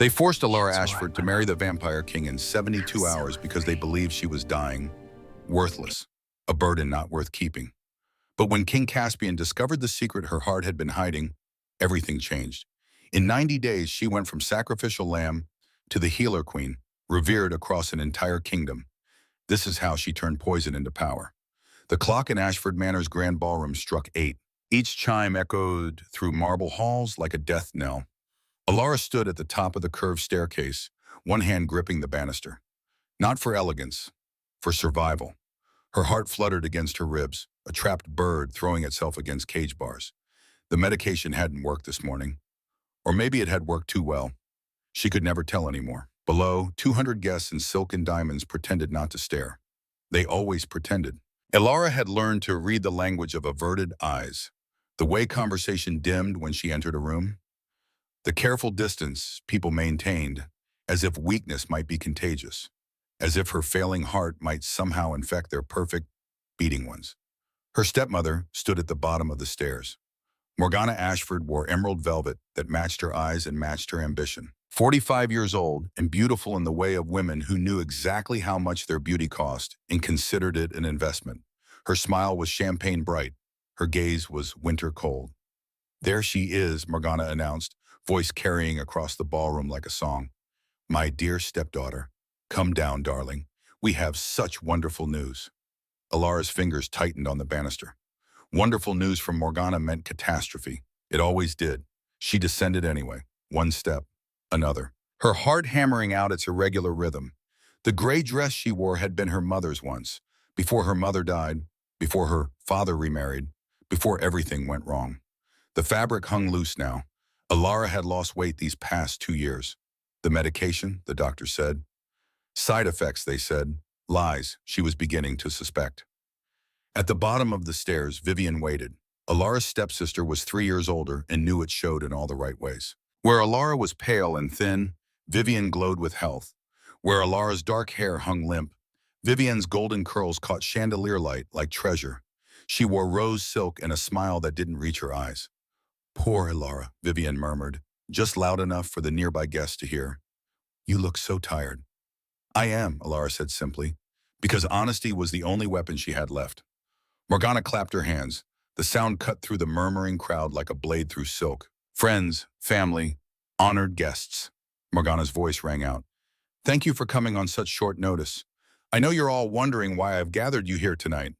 They forced Alara Shit's alright, Ashford to my marry love. the Vampire King in 72 So hours because they pretty. believed she was dying, worthless, a burden not worth keeping. But when King Caspian discovered the secret her heart had been hiding, everything changed. In 90 days, she went from sacrificial lamb to the healer queen, revered across an entire kingdom. This is how she turned poison into power. The clock in Ashford Manor's grand ballroom struck 8. Each chime echoed through marble halls like a death knell. Alara stood at the top of the curved staircase, one hand gripping the banister. Not for elegance, for survival. Her heart fluttered against her ribs, a trapped bird throwing itself against cage bars. The medication hadn't worked this morning. Or maybe it had worked too well. She could never tell anymore. Below, 200 guests in silk and diamonds pretended not to stare. They always pretended. Alara had learned to read the language of averted eyes. The way conversation dimmed when she entered a room. The careful distance people maintained, as if weakness might be contagious. As if her failing heart might somehow infect their perfect, beating ones. Her stepmother stood at the bottom of the stairs. Morgana Ashford wore emerald velvet that matched her eyes and matched her ambition. 45 years old and beautiful in the way of women who knew exactly how much their beauty cost and considered it an investment. Her smile was champagne bright. Her gaze was winter cold. There she is, Morgana announced, voice carrying across the ballroom like a song. My dear stepdaughter, come down, darling. We have such wonderful news. Alara's fingers tightened on the banister. Wonderful news from Morgana meant catastrophe. It always did. She descended anyway. One step, another. Her heart hammering out its irregular rhythm. The gray dress she wore had been her mother's once, before her mother died, before her father remarried, before everything went wrong. The fabric hung loose now. Alara had lost weight these past 2 years. The medication, the doctor said. Side effects, they said. Lies, she was beginning to suspect. At the bottom of the stairs, Vivian waited. Alara's stepsister was 3 years older and knew it showed in all the right ways. Where Alara was pale and thin, Vivian glowed with health. Where Alara's dark hair hung limp, Vivian's golden curls caught chandelier light like treasure. She wore rose silk and a smile that didn't reach her eyes. Poor Alara, Vivian murmured, just loud enough for the nearby guests to hear. You look so tired. I am, Alara said simply, because honesty was the only weapon she had left. Morgana clapped her hands. The sound cut through the murmuring crowd like a blade through silk. Friends, family, honored guests. Morgana's voice rang out. Thank you for coming on such short notice. I know you're all wondering why I've gathered you here tonight.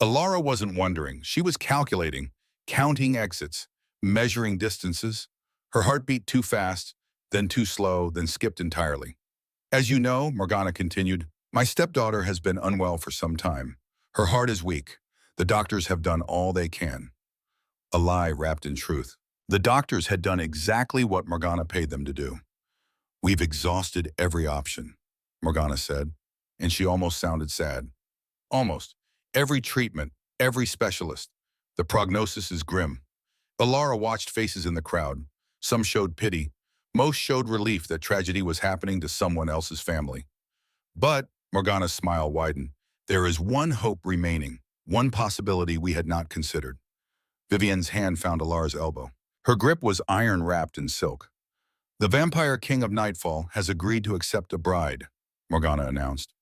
Alara wasn't wondering. She was calculating, counting exits, measuring distances. Her heart beat too fast, then too slow, then skipped entirely. As you know, Morgana continued, my stepdaughter has been unwell for some time. Her heart is weak. The doctors have done all they can. A lie wrapped in truth. The doctors had done exactly what Morgana paid them to do. We've exhausted every option, Morgana said, and she almost sounded sad. Almost. Every treatment, every specialist. The prognosis is grim. Alara watched faces in the crowd. Some showed pity. Most showed relief that tragedy was happening to someone else's family. But, Morgana's smile widened, there is one hope remaining, one possibility we had not considered. Vivian's hand found Alara's elbow. Her grip was iron-wrapped in silk. The Vampire King of Nightfall has agreed to accept a bride, Morgana announced.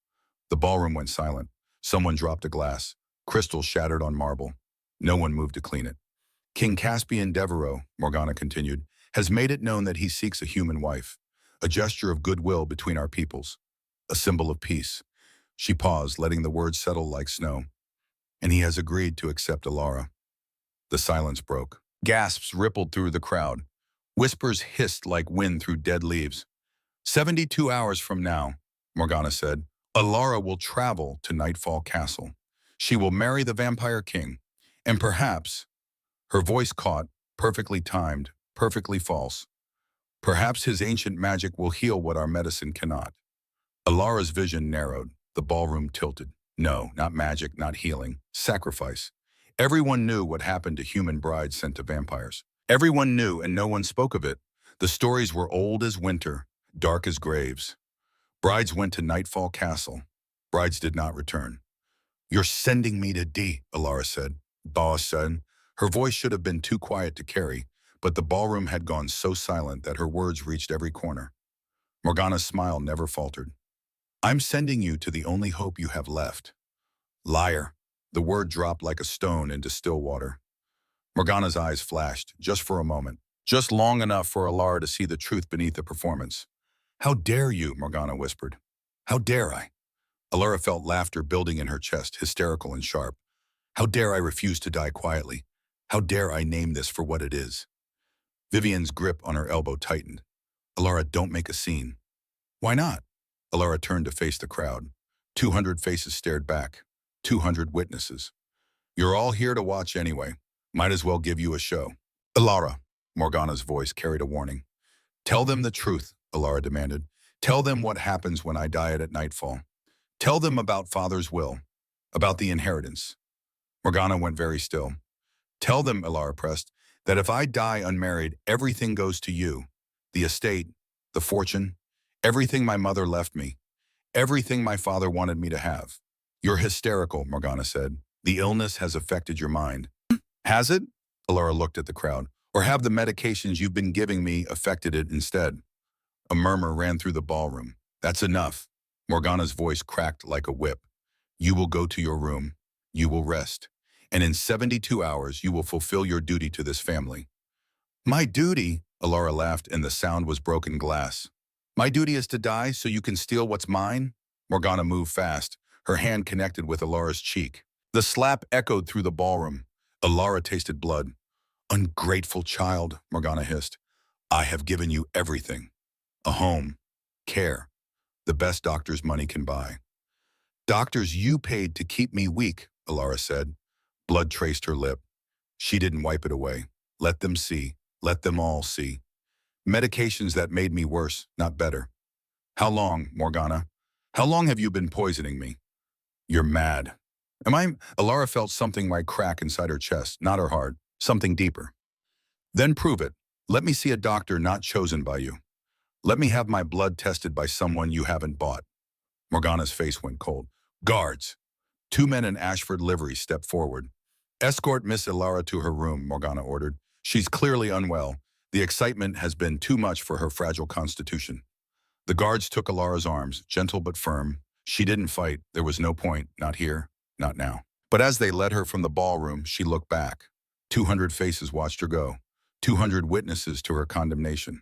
The ballroom went silent. Someone dropped a glass. Crystal shattered on marble. No one moved to clean it. King Caspian Devereaux, Morgana continued, has made it known that he seeks a human wife, a gesture of goodwill between our peoples, a symbol of peace. She paused, letting the words settle like snow. And he has agreed to accept Alara. The silence broke. Gasps rippled through the crowd. Whispers hissed like wind through dead leaves. 72 hours from now, Morgana said, Alara will travel to Nightfall Castle. She will marry the Vampire King, and perhaps, her voice caught, perfectly timed, perfectly false, perhaps his ancient magic will heal what our medicine cannot. Alara's vision narrowed. The ballroom tilted. No, not magic, not healing. Sacrifice. Everyone knew what happened to human brides sent to vampires. Everyone knew, and no one spoke of it. The stories were old as winter, dark as graves. Brides went to Nightfall Castle. Brides did not return. You're sending me to D, Alara said. Boss said. Her voice should have been too quiet to carry, but the ballroom had gone so silent that her words reached every corner. Morgana's smile never faltered. I'm sending you to the only hope you have left. Liar. The word dropped like a stone into still water. Morgana's eyes flashed, just for a moment, just long enough for Alara to see the truth beneath the performance. How dare you, Morgana whispered. How dare I? Alara felt laughter building in her chest, hysterical and sharp. How dare I refuse to die quietly? How dare I name this for what it is? Vivian's grip on her elbow tightened. Alara, don't make a scene. Why not? Alara turned to face the crowd. 200 faces stared back. 200 witnesses. You're all here to watch anyway. Might as well give you a show. Alara, Morgana's voice carried a warning. Tell them the truth, Alara demanded. Tell them what happens when I die at nightfall. Tell them about Father's will, about the inheritance. Morgana went very still. Tell them, Alara pressed, that if I die unmarried, everything goes to you. The estate, the fortune, everything my mother left me, everything my father wanted me to have. You're hysterical, Morgana said. The illness has affected your mind. Has it? Alara looked at the crowd. Or have the medications you've been giving me affected it instead? A murmur ran through the ballroom. That's enough. Morgana's voice cracked like a whip. You will go to your room. You will rest. And in 72 hours, you will fulfill your duty to this family. My duty? Alara laughed, and the sound was broken glass. My duty is to die so you can steal what's mine? Morgana moved fast, her hand connected with Alara's cheek. The slap echoed through the ballroom. Alara tasted blood. Ungrateful child, Morgana hissed. I have given you everything. A home, care, the best doctors money can buy. Doctors you paid to keep me weak, Alara said. Blood traced her lip. She didn't wipe it away. Let them see. Let them all see. Medications that made me worse, not better. How long, Morgana? How long have you been poisoning me? You're mad. Am I? Alara felt something like crack inside her chest, not her heart, something deeper. Then prove it. Let me see a doctor not chosen by you. Let me have my blood tested by someone you haven't bought. Morgana's face went cold. Guards! 2 men in Ashford livery stepped forward. Escort Miss Alara to her room, Morgana ordered. She's clearly unwell. The excitement has been too much for her fragile constitution. The guards took Alara's arms, gentle but firm. She didn't fight. There was no point. Not here, not now. But as they led her from the ballroom, she looked back. 200 faces watched her go. 200 witnesses to her condemnation.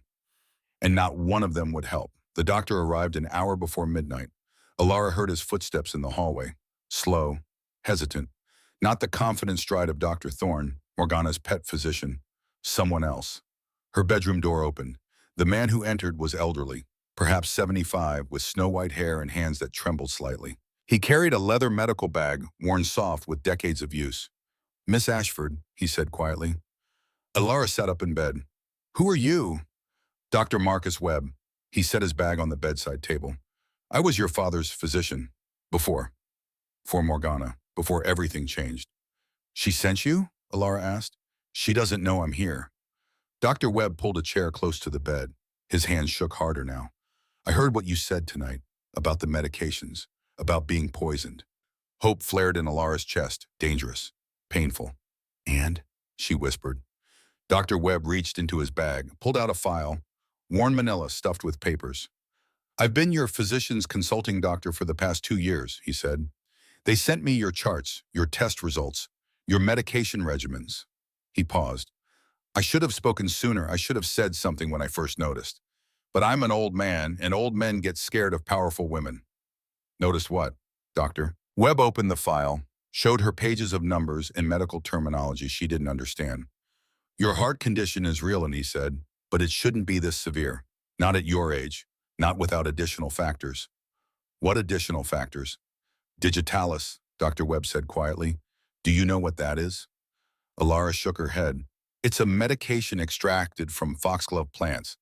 And not one of them would help. The doctor arrived an hour before midnight. Alara heard his footsteps in the hallway. Slow, hesitant. Not the confident stride of Dr. Thorne, Morgana's pet physician. Someone else. Her bedroom door opened. The man who entered was elderly, perhaps 75, with snow-white hair and hands that trembled slightly. He carried a leather medical bag, worn soft with decades of use. Miss Ashford, he said quietly. Alara sat up in bed. Who are you? Dr. Marcus Webb. He set his bag on the bedside table. I was your father's physician. Before Morgana, before everything changed. She sent you? Alara asked. She doesn't know I'm here. Dr. Webb pulled a chair close to the bed. His hands shook harder now. I heard what you said tonight, about the medications, about being poisoned. Hope flared in Alara's chest, dangerous, painful. And? She whispered. Dr. Webb reached into his bag, pulled out a file, worn manila stuffed with papers. I've been your physician's consulting doctor for the past 2 years, he said. They sent me your charts, your test results, your medication regimens. He paused. I should have spoken sooner. I should have said something when I first noticed. But I'm an old man, and old men get scared of powerful women. Notice what, doctor? Webb opened the file, showed her pages of numbers and medical terminology she didn't understand. Your heart condition is real, and he said, but it shouldn't be this severe. Not at your age, not without additional factors. What additional factors? Digitalis, Dr. Webb said quietly. Do you know what that is? Alara shook her head. It's a medication extracted from foxglove plants.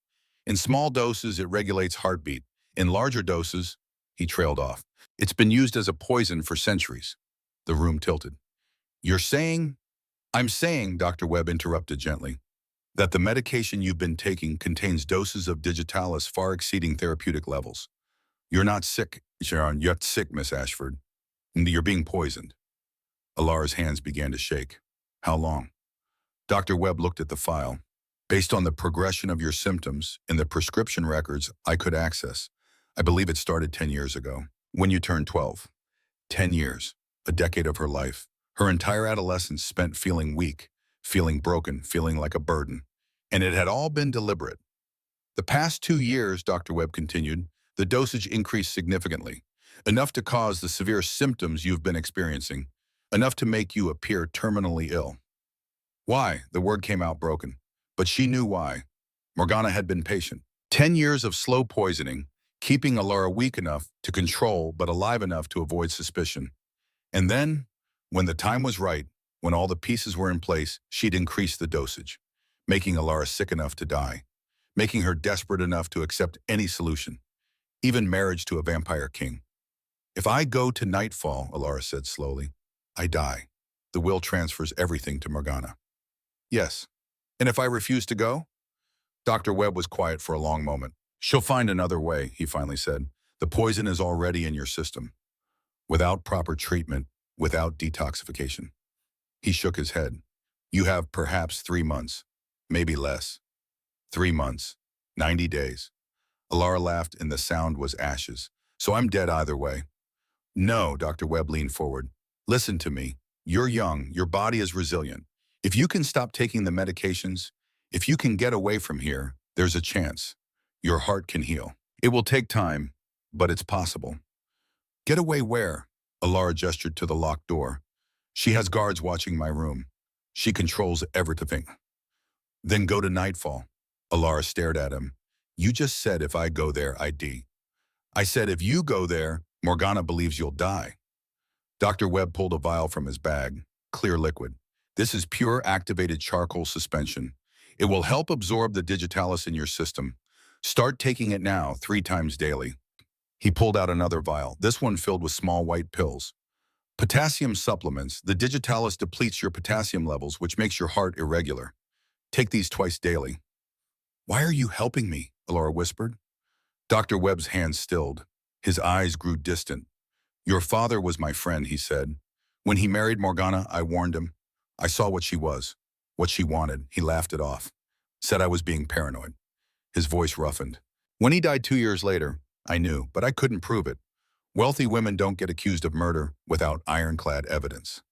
In small doses, it regulates heartbeat. In larger doses, he trailed off. It's been used as a poison for centuries. The room tilted. You're saying? I'm saying, Dr. Webb interrupted gently, that the medication you've been taking contains doses of digitalis far exceeding therapeutic levels. You're not sick, Sharon. You're sick, Miss Ashford. You're being poisoned. Alara's hands began to shake. How long? Dr. Webb looked at the file. Based on the progression of your symptoms in the prescription records I could access. I believe it started 10 years ago, when you turned 12. 10 years, a decade of her life. Her entire adolescence spent feeling weak, feeling broken, feeling like a burden. And it had all been deliberate. The past 2 years, Dr. Webb continued, the dosage increased significantly, enough to cause the severe symptoms you've been experiencing, enough to make you appear terminally ill. Why? The word came out broken. But she knew why. Morgana had been patient. 10 years of slow poisoning, keeping Alara weak enough to control but alive enough to avoid suspicion. And then, when the time was right, when all the pieces were in place, she'd increased the dosage, making Alara sick enough to die, making her desperate enough to accept any solution, even marriage to a vampire king. If I go to Nightfall, Alara said slowly, I die. The will transfers everything to Morgana. Yes. And if I refuse to go? Dr. Webb was quiet for a long moment. She'll find another way, he finally said. The poison is already in your system. Without proper treatment, without detoxification. He shook his head. You have perhaps 3 months, maybe less. 3 months, 90 days. Alara laughed and the sound was ashes. So I'm dead either way. No, Dr. Webb leaned forward. Listen to me. You're young, your body is resilient. If you can stop taking the medications, if you can get away from here, there's a chance. Your heart can heal. It will take time, but it's possible. Get away where? Alara gestured to the locked door. She has guards watching my room. She controls everything. Then go to Nightfall. Alara stared at him. You just said if I go there, I'd die. I said if you go there, Morgana believes you'll die. Dr. Webb pulled a vial from his bag, clear liquid. This is pure activated charcoal suspension. It will help absorb the digitalis in your system. Start taking it now, 3 times daily. He pulled out another vial, this one filled with small white pills. Potassium supplements. The digitalis depletes your potassium levels, which makes your heart irregular. Take these twice daily. Why are you helping me? Alara whispered. Dr. Webb's hands stilled. His eyes grew distant. Your father was my friend, he said. When he married Morgana, I warned him. I saw what she was, what she wanted. He laughed it off. Said I was being paranoid. His voice roughened. When he died 2 years later, I knew, but I couldn't prove it. Wealthy women don't get accused of murder without ironclad evidence.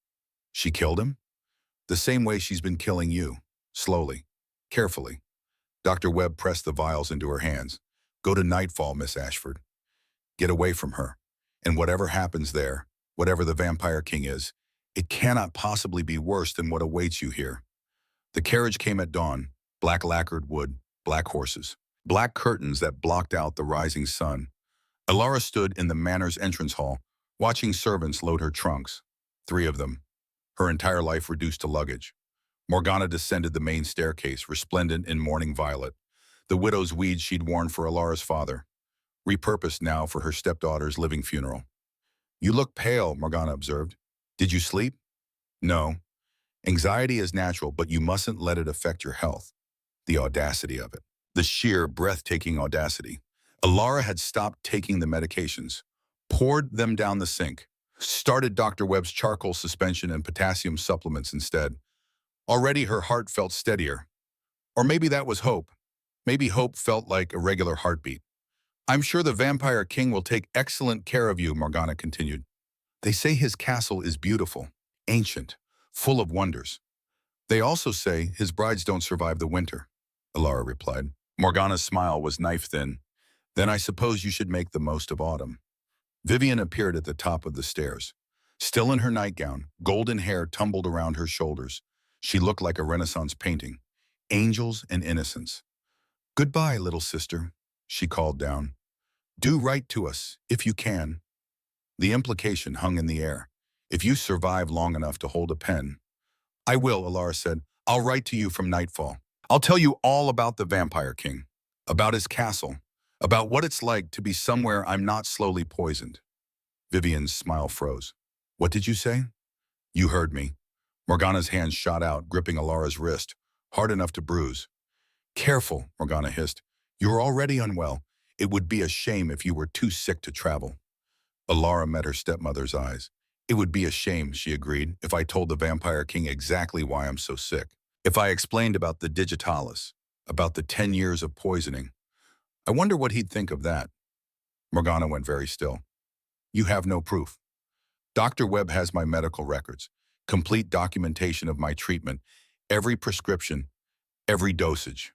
She killed him? The same way she's been killing you. Slowly. Carefully. Dr. Webb pressed the vials into her hands. Go to Nightfall, Miss Ashford. Get away from her. And whatever happens there, whatever the Vampire King is, it cannot possibly be worse than what awaits you here. The carriage came at dawn, black lacquered wood, black horses, black curtains that blocked out the rising sun. Alara stood in the manor's entrance hall, watching servants load her trunks. 3 of them, her entire life reduced to luggage. Morgana descended the main staircase, resplendent in morning violet, the widow's weeds she'd worn for Alara's father, repurposed now for her stepdaughter's living funeral. You look pale, Morgana observed. Did you sleep? No. Anxiety is natural, but you mustn't let it affect your health. The audacity of it. The sheer, breathtaking audacity. Alara had stopped taking the medications, poured them down the sink, started Dr. Webb's charcoal suspension and potassium supplements instead. Already her heart felt steadier. Or maybe that was hope. Maybe hope felt like a regular heartbeat. I'm sure the Vampire King will take excellent care of you, Morgana continued. They say his castle is beautiful, ancient, full of wonders. They also say his brides don't survive the winter, Alara replied. Morgana's smile was knife-thin. Then I suppose you should make the most of autumn. Vivian appeared at the top of the stairs. Still in her nightgown, golden hair tumbled around her shoulders. She looked like a Renaissance painting. Angels and innocence. Goodbye, little sister, she called down. Do write to us, if you can. The implication hung in the air. If you survive long enough to hold a pen. I will, Alara said. I'll write to you from Nightfall. I'll tell you all about the Vampire King, about his castle, about what it's like to be somewhere I'm not slowly poisoned. Vivian's smile froze. What did you say? You heard me. Morgana's hand shot out, gripping Alara's wrist, hard enough to bruise. Careful, Morgana hissed. You're already unwell. It would be a shame if you were too sick to travel. Alara met her stepmother's eyes. It would be a shame, she agreed, if I told the Vampire King exactly why I'm so sick. If I explained about the digitalis, about the 10 years of poisoning. I wonder what he'd think of that. Morgana went very still. You have no proof. Dr. Webb has my medical records, complete documentation of my treatment, every prescription, every dosage.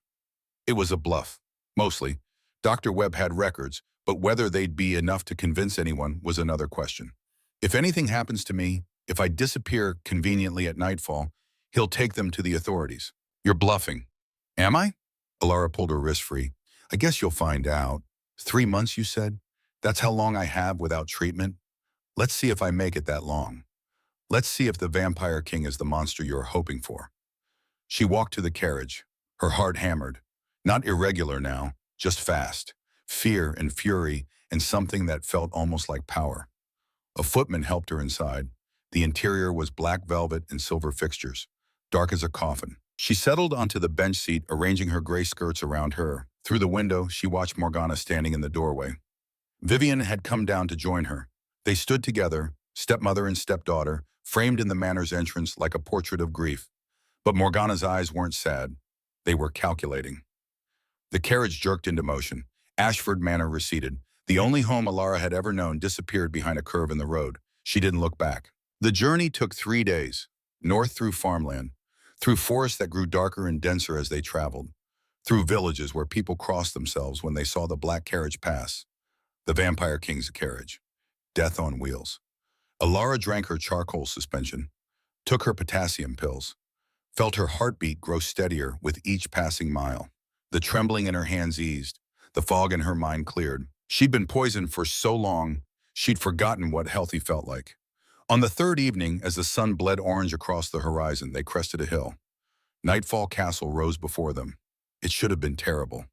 It was a bluff. Mostly, Dr. Webb had records, but whether they'd be enough to convince anyone was another question. If anything happens to me, if I disappear conveniently at nightfall, he'll take them to the authorities. You're bluffing. Am I? Alara pulled her wrist free. I guess you'll find out. 3 months, you said? That's how long I have without treatment? Let's see if I make it that long. Let's see if the Vampire King is the monster you're hoping for. She walked to the carriage, her heart hammered. Not irregular now, just fast. Fear and fury and something that felt almost like power. A footman helped her inside. The interior was black velvet and silver fixtures, dark as a coffin. She settled onto the bench seat, arranging her gray skirts around her. Through the window, she watched Morgana standing in the doorway. Vivian had come down to join her. They stood together, stepmother and stepdaughter, framed in the manor's entrance like a portrait of grief. But Morgana's eyes weren't sad. They were calculating. The carriage jerked into motion. Ashford Manor receded. The only home Alara had ever known disappeared behind a curve in the road. She didn't look back. The journey took 3 days, north through farmland, through forests that grew darker and denser as they traveled, through villages where people crossed themselves when they saw the black carriage pass. The Vampire King's carriage. Death on wheels. Alara drank her charcoal suspension, took her potassium pills, felt her heartbeat grow steadier with each passing mile. The trembling in her hands eased. The fog in her mind cleared. She'd been poisoned for so long, she'd forgotten what healthy felt like. On the third evening, as the sun bled orange across the horizon, they crested a hill. Nightfall Castle rose before them. It should have been terrible,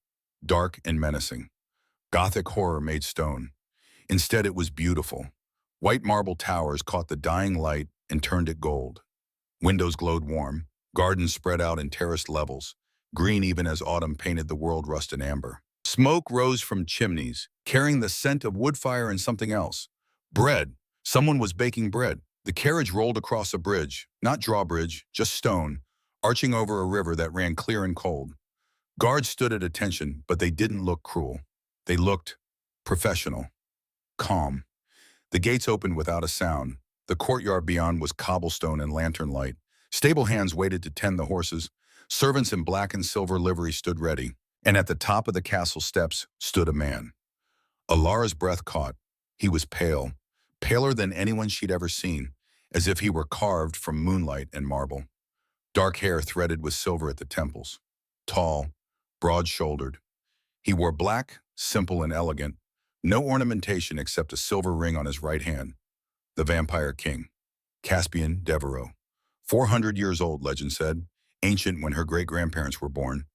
dark and menacing. Gothic horror made stone. Instead, it was beautiful. White marble towers caught the dying light and turned it gold. Windows glowed warm. Gardens spread out in terraced levels, green even as autumn painted the world rust and amber. Smoke rose from chimneys, carrying the scent of wood fire and something else. Bread. Someone was baking bread. The carriage rolled across a bridge, not drawbridge, just stone, arching over a river that ran clear and cold. Guards stood at attention, but they didn't look cruel. They looked professional, calm. The gates opened without a sound. The courtyard beyond was cobblestone and lantern light. Stable hands waited to tend the horses. Servants in black and silver livery stood ready. And at the top of the castle steps stood a man. Alara's breath caught. He was pale, paler than anyone she'd ever seen, as if he were carved from moonlight and marble. Dark hair threaded with silver at the temples. Tall, broad-shouldered. He wore black, simple and elegant, no ornamentation except a silver ring on his right hand. The Vampire King, Caspian Devereaux. 400 years old, legend said, ancient when her great-grandparents were born,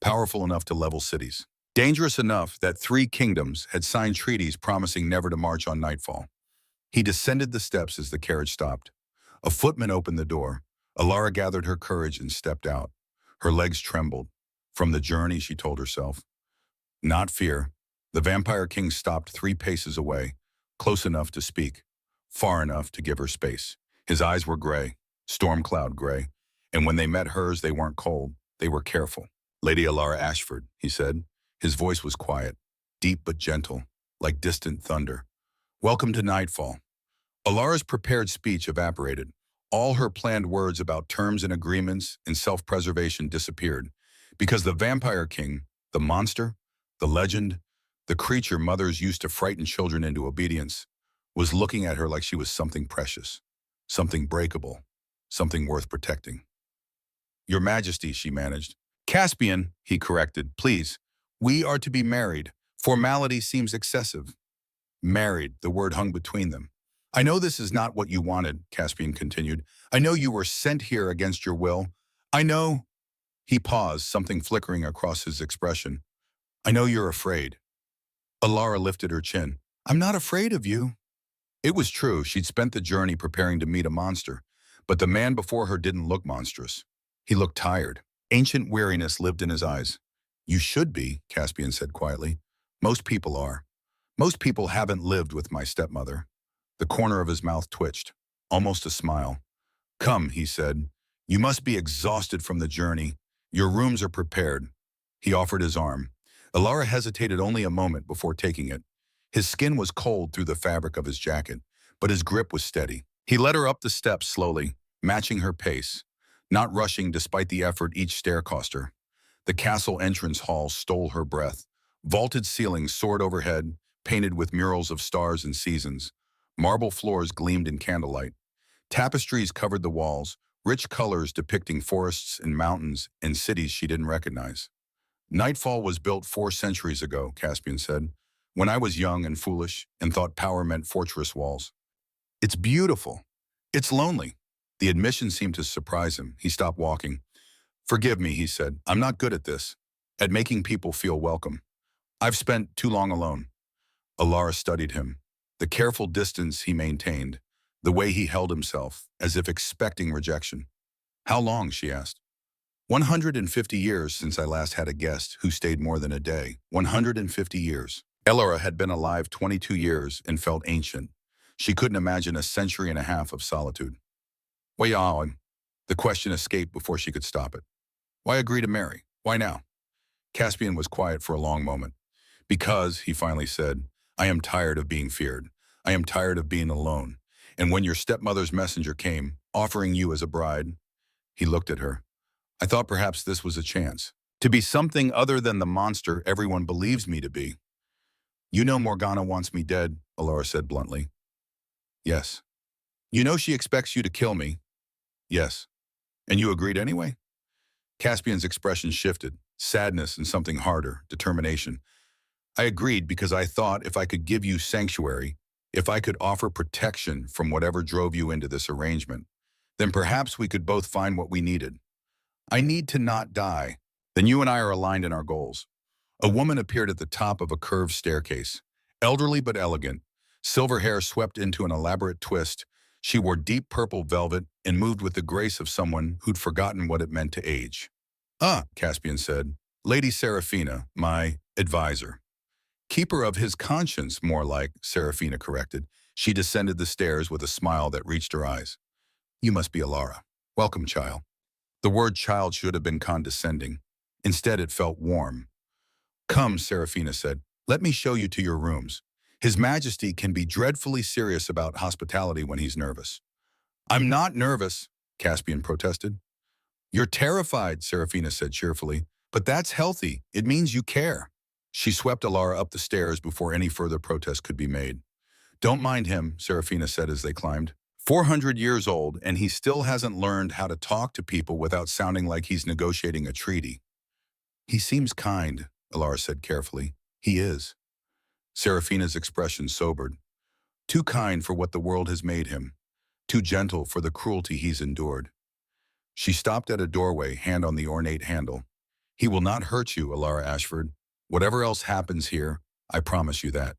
powerful enough to level cities, dangerous enough that 3 kingdoms had signed treaties promising never to march on nightfall. He descended the steps as the carriage stopped. A footman opened the door. Alara gathered her courage and stepped out. Her legs trembled. From the journey, she told herself. Not fear. The Vampire King stopped 3 paces away, close enough to speak, far enough to give her space. His eyes were gray, storm cloud gray, and when they met hers, they weren't cold, they were careful. Lady Alara Ashford, he said. His voice was quiet, deep but gentle, like distant thunder. Welcome to nightfall. Alara's prepared speech evaporated. All her planned words about terms and agreements and self-preservation disappeared, because the Vampire King, the monster, the legend, the creature mothers used to frighten children into obedience, was looking at her like she was something precious, something breakable, something worth protecting. Your Majesty, she managed. Caspian, he corrected, please. We are to be married. Formality seems excessive. Married, the word hung between them. I know this is not what you wanted, Caspian continued. I know you were sent here against your will. I know. He paused, something flickering across his expression. I know you're afraid. Alara lifted her chin. I'm not afraid of you. It was true, she'd spent the journey preparing to meet a monster, but the man before her didn't look monstrous. He looked tired. Ancient weariness lived in his eyes. You should be, Caspian said quietly. Most people are. Most people haven't lived with my stepmother. The corner of his mouth twitched, almost a smile. Come, he said. You must be exhausted from the journey. Your rooms are prepared. He offered his arm. Alara hesitated only a moment before taking it. His skin was cold through the fabric of his jacket, but his grip was steady. He led her up the steps slowly, matching her pace, not rushing despite the effort each stair cost her. The castle entrance hall stole her breath. Vaulted ceilings soared overhead, painted with murals of stars and seasons. Marble floors gleamed in candlelight. Tapestries covered the walls, rich colors depicting forests and mountains and cities she didn't recognize. Nightfall was built 4 centuries ago, Caspian said, when I was young and foolish and thought power meant fortress walls. It's beautiful. It's lonely. The admission seemed to surprise him. He stopped walking. Forgive me, he said. I'm not good at this, at making people feel welcome. I've spent too long alone. Alara studied him. The careful distance he maintained, the way he held himself, as if expecting rejection. How long, she asked. 150 years since I last had a guest who stayed more than a day. 150 years. Alara had been alive 22 years and felt ancient. She couldn't imagine a century and a half of solitude. Why yawn? The question escaped before she could stop it. Why agree to marry? Why now? Caspian was quiet for a long moment. Because, he finally said, I am tired of being feared. I am tired of being alone. And when your stepmother's messenger came, offering you as a bride, he looked at her. I thought perhaps this was a chance. To be something other than the monster everyone believes me to be. You know Morgana wants me dead, Alara said bluntly. Yes. You know she expects you to kill me. Yes. And you agreed anyway? Caspian's expression shifted, sadness and something harder, determination. I agreed because I thought if I could give you sanctuary, if I could offer protection from whatever drove you into this arrangement, then perhaps we could both find what we needed. I need to not die. Then you and I are aligned in our goals. A woman appeared at the top of a curved staircase, elderly but elegant. Silver hair swept into an elaborate twist. She wore deep purple velvet and moved with the grace of someone who'd forgotten what it meant to age. Ah, Caspian said, Lady Serafina, my advisor. Keeper of his conscience, more like, Serafina corrected. She descended the stairs with a smile that reached her eyes. You must be Alara. Welcome, child. The word child should have been condescending. Instead, it felt warm. Come, Serafina said. Let me show you to your rooms. His Majesty can be dreadfully serious about hospitality when he's nervous. I'm not nervous, Caspian protested. You're terrified, Serafina said cheerfully. But that's healthy. It means you care. She swept Alara up the stairs before any further protest could be made. Don't mind him, Serafina said as they climbed. 400 years old, and he still hasn't learned how to talk to people without sounding like he's negotiating a treaty. He seems kind, Alara said carefully. He is. Serafina's expression sobered. Too kind for what the world has made him. Too gentle for the cruelty he's endured. She stopped at a doorway, hand on the ornate handle. He will not hurt you, Alara Ashford. Whatever else happens here, I promise you that.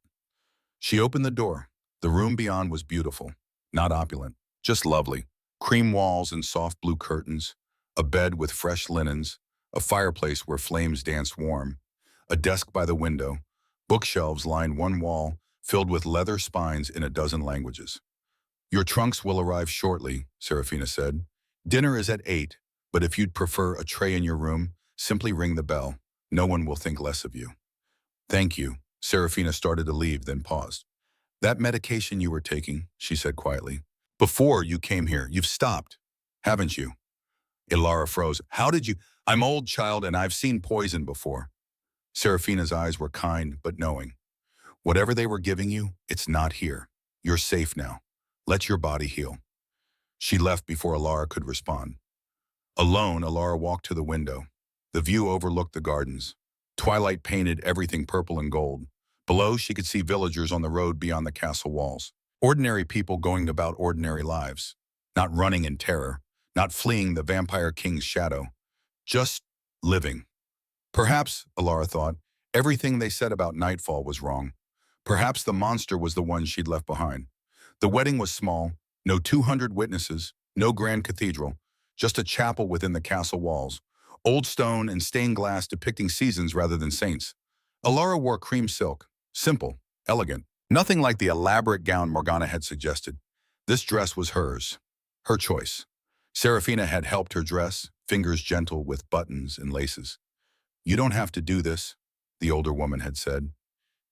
She opened the door. The room beyond was beautiful. Not opulent, just lovely. Cream walls and soft blue curtains, a bed with fresh linens, a fireplace where flames danced warm, a desk by the window, bookshelves lined one wall, filled with leather spines in a dozen languages. Your trunks will arrive shortly, Serafina said. Dinner is at 8, but if you'd prefer a tray in your room, simply ring the bell. No one will think less of you. Thank you. Serafina started to leave, then paused. That medication you were taking, she said quietly. Before you came here, you've stopped, haven't you? Alara froze. How did you? I'm old, child, and I've seen poison before. Serafina's eyes were kind but knowing. Whatever they were giving you, it's not here. You're safe now. Let your body heal. She left before Alara could respond. Alone, Alara walked to the window. The view overlooked the gardens. Twilight painted everything purple and gold. Below, she could see villagers on the road beyond the castle walls. Ordinary people going about ordinary lives. Not running in terror. Not fleeing the vampire king's shadow. Just living. Perhaps, Alara thought, everything they said about Nightfall was wrong. Perhaps the monster was the one she'd left behind. The wedding was small. No 200 witnesses. No grand cathedral. Just a chapel within the castle walls. Old stone and stained glass depicting seasons rather than saints. Alara wore cream silk. Simple, elegant. Nothing like the elaborate gown Morgana had suggested. This dress was hers. Her choice. Serafina had helped her dress, fingers gentle with buttons and laces. You don't have to do this, the older woman had said.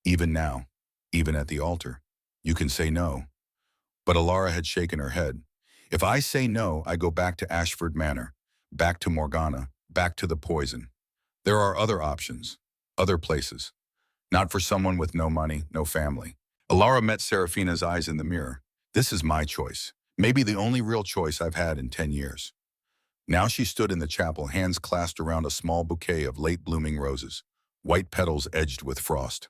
Even now, even at the altar, you can say no. But Alara had shaken her head. If I say no, I go back to Ashford Manor, back to Morgana, back to the poison. There are other options, other places. Not for someone with no money, no family. Alara met Serafina's eyes in the mirror. This is my choice. Maybe the only real choice I've had in 10 years. Now she stood in the chapel, hands clasped around a small bouquet of late-blooming roses, white petals edged with frost.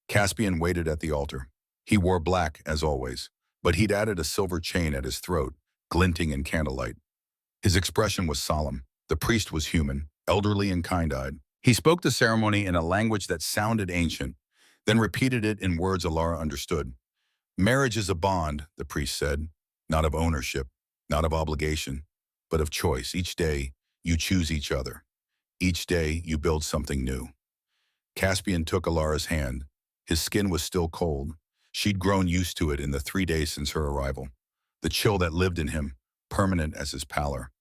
Caspian waited at the altar. He wore black, as always, but he'd added a silver chain at his throat, glinting in candlelight. His expression was solemn. The priest was human, elderly and kind-eyed. He spoke the ceremony in a language that sounded ancient, then repeated it in words Alara understood. Marriage is a bond, the priest said, not of ownership, not of obligation, but of choice. Each day, you choose each other. Each day, you build something new. Caspian took Alara's hand. His skin was still cold. She'd grown used to it in the 3 days since her arrival. The chill that lived in him, permanent as his pallor.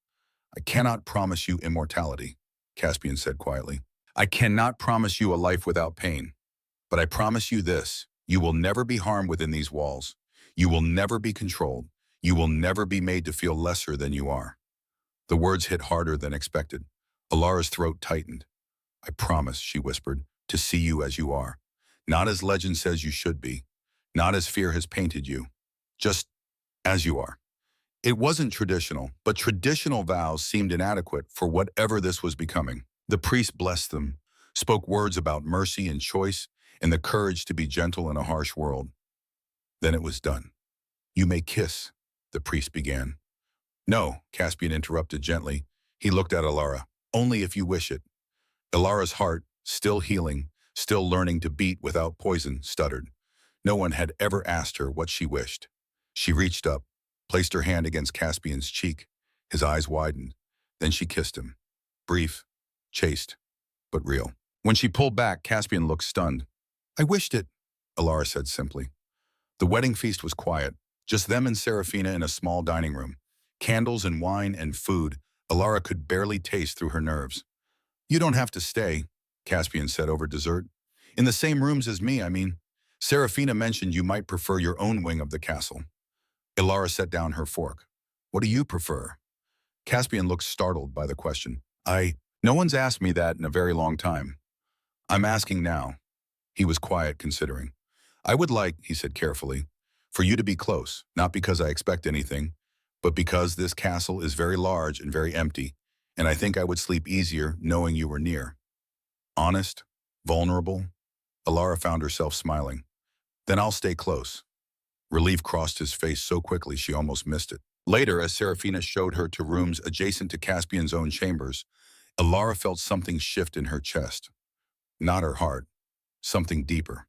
I cannot promise you immortality, Caspian said quietly. I cannot promise you a life without pain. But I promise you this, you will never be harmed within these walls. You will never be controlled. You will never be made to feel lesser than you are. The words hit harder than expected. Alara's throat tightened. I promise, she whispered, to see you as you are. Not as legend says you should be. Not as fear has painted you. Just as you are. It wasn't traditional, but traditional vows seemed inadequate for whatever this was becoming. The priest blessed them, spoke words about mercy and choice, and the courage to be gentle in a harsh world. Then it was done. You may kiss, the priest began. No, Caspian interrupted gently. He looked at Alara. Only if you wish it. Alara's heart, still healing, still learning to beat without poison, stuttered. No one had ever asked her what she wished. She reached up, placed her hand against Caspian's cheek. His eyes widened. Then she kissed him. Brief, chaste, but real. When she pulled back, Caspian looked stunned. I wished it, Alara said simply. The wedding feast was quiet, just them and Serafina in a small dining room. Candles and wine and food Alara could barely taste through her nerves. You don't have to stay, Caspian said over dessert. In the same rooms as me, I mean. Serafina mentioned you might prefer your own wing of the castle. Alara set down her fork. What do you prefer? Caspian looked startled by the question. No one's asked me that in a very long time. I'm asking now. He was quiet, considering. I would like, he said carefully, for you to be close, not because I expect anything, but because this castle is very large and very empty, and I think I would sleep easier knowing you were near. Honest, vulnerable. Alara found herself smiling. Then I'll stay close. Relief crossed his face so quickly she almost missed it. Later, as Serafina showed her to rooms adjacent to Caspian's own chambers, Alara felt something shift in her chest. Not her heart, something deeper.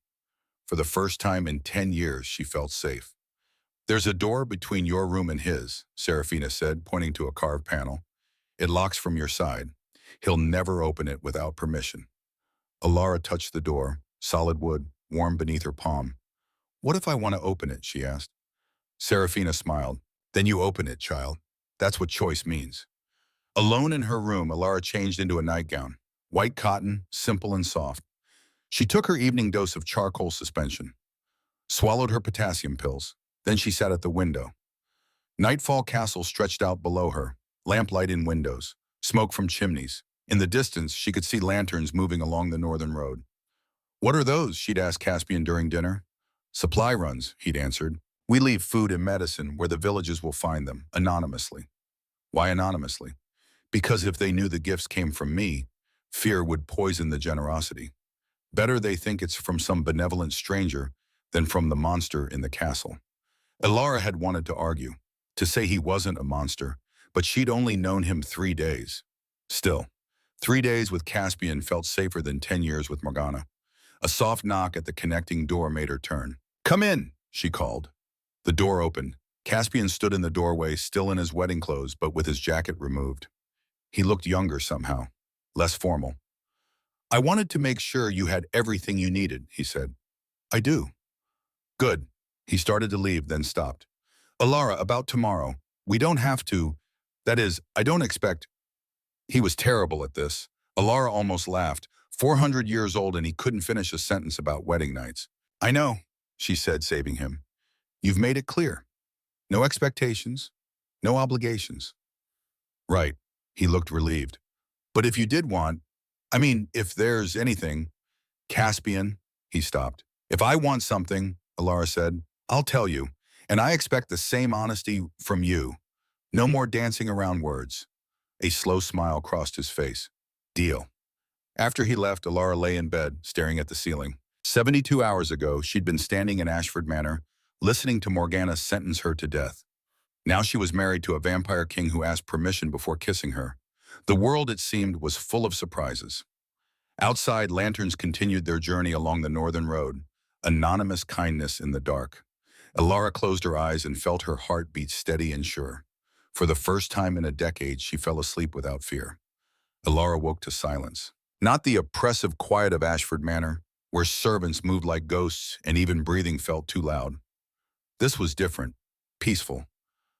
For the first time in 10 years, she felt safe. There's a door between your room and his, Serafina said, pointing to a carved panel. It locks from your side. He'll never open it without permission. Alara touched the door, solid wood, warm beneath her palm. What if I want to open it, she asked. Serafina smiled. Then you open it, child. That's what choice means. Alone in her room, Alara changed into a nightgown. White cotton, simple and soft. She took her evening dose of charcoal suspension, swallowed her potassium pills. Then she sat at the window. Nightfall Castle stretched out below her, lamplight in windows, smoke from chimneys. In the distance, she could see lanterns moving along the northern road. What are those? She'd asked Caspian during dinner. Supply runs, he'd answered. We leave food and medicine where the villages will find them, anonymously. Why anonymously? Because if they knew the gifts came from me, fear would poison the generosity. Better they think it's from some benevolent stranger than from the monster in the castle. Alara had wanted to argue, to say he wasn't a monster, but she'd only known him 3 days. Still, 3 days with Caspian felt safer than 10 years with Morgana. A soft knock at the connecting door made her turn. Come in, she called. The door opened. Caspian stood in the doorway, still in his wedding clothes, but with his jacket removed. He looked younger somehow, less formal. I wanted to make sure you had everything you needed, he said. I do. Good. He started to leave, then stopped. Alara, about tomorrow. We don't have to. That is, I don't expect. He was terrible at this. Alara almost laughed. 400 years old and he couldn't finish a sentence about wedding nights. I know, she said, saving him. You've made it clear. No expectations, no obligations. Right. He looked relieved. But if you did want, if there's anything, Caspian, he stopped. If I want something, Alara said, I'll tell you. And I expect the same honesty from you. No more dancing around words. A slow smile crossed his face. Deal. After he left, Alara lay in bed, staring at the ceiling. 72 hours ago, she'd been standing in Ashford Manor, listening to Morgana sentence her to death. Now she was married to a vampire king who asked permission before kissing her. The world, it seemed, was full of surprises. Outside, lanterns continued their journey along the northern road, anonymous kindness in the dark. Alara closed her eyes and felt her heart beat steady and sure. For the first time in a decade, she fell asleep without fear. Alara woke to silence. Not the oppressive quiet of Ashford Manor, where servants moved like ghosts and even breathing felt too loud. This was different, peaceful,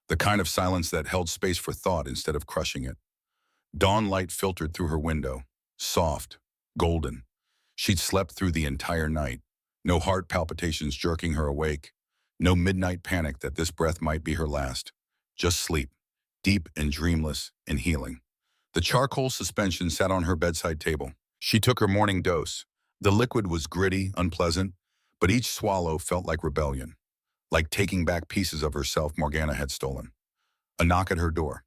the kind of silence that held space for thought instead of crushing it. Dawn light filtered through her window, soft, golden. She'd slept through the entire night, no heart palpitations jerking her awake, no midnight panic that this breath might be her last. Just sleep, deep and dreamless and healing. The charcoal suspension sat on her bedside table. She took her morning dose. The liquid was gritty, unpleasant, but each swallow felt like rebellion, like taking back pieces of herself Morgana had stolen. A knock at her door.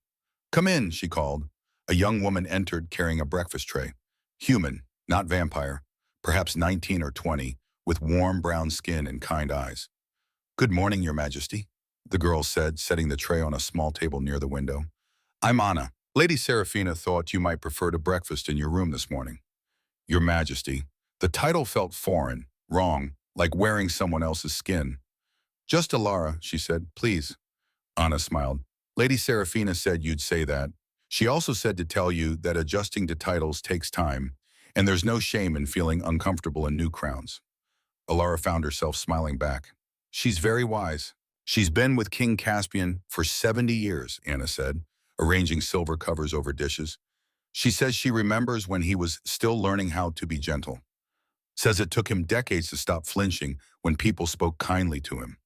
Come in, she called. A young woman entered carrying a breakfast tray. Human, not vampire, perhaps 19 or 20, with warm brown skin and kind eyes. Good morning, Your Majesty, the girl said, setting the tray on a small table near the window. I'm Anna. Lady Serafina thought you might prefer to breakfast in your room this morning. Your Majesty. The title felt foreign, wrong, like wearing someone else's skin. Just Alara, she said, please. Anna smiled. Lady Serafina said you'd say that. She also said to tell you that adjusting to titles takes time, and there's no shame in feeling uncomfortable in new crowns. Alara found herself smiling back. She's very wise. She's been with King Caspian for 70 years, Anna said, arranging silver covers over dishes. She says she remembers when he was still learning how to be gentle. Says it took him decades to stop flinching when people spoke kindly to him.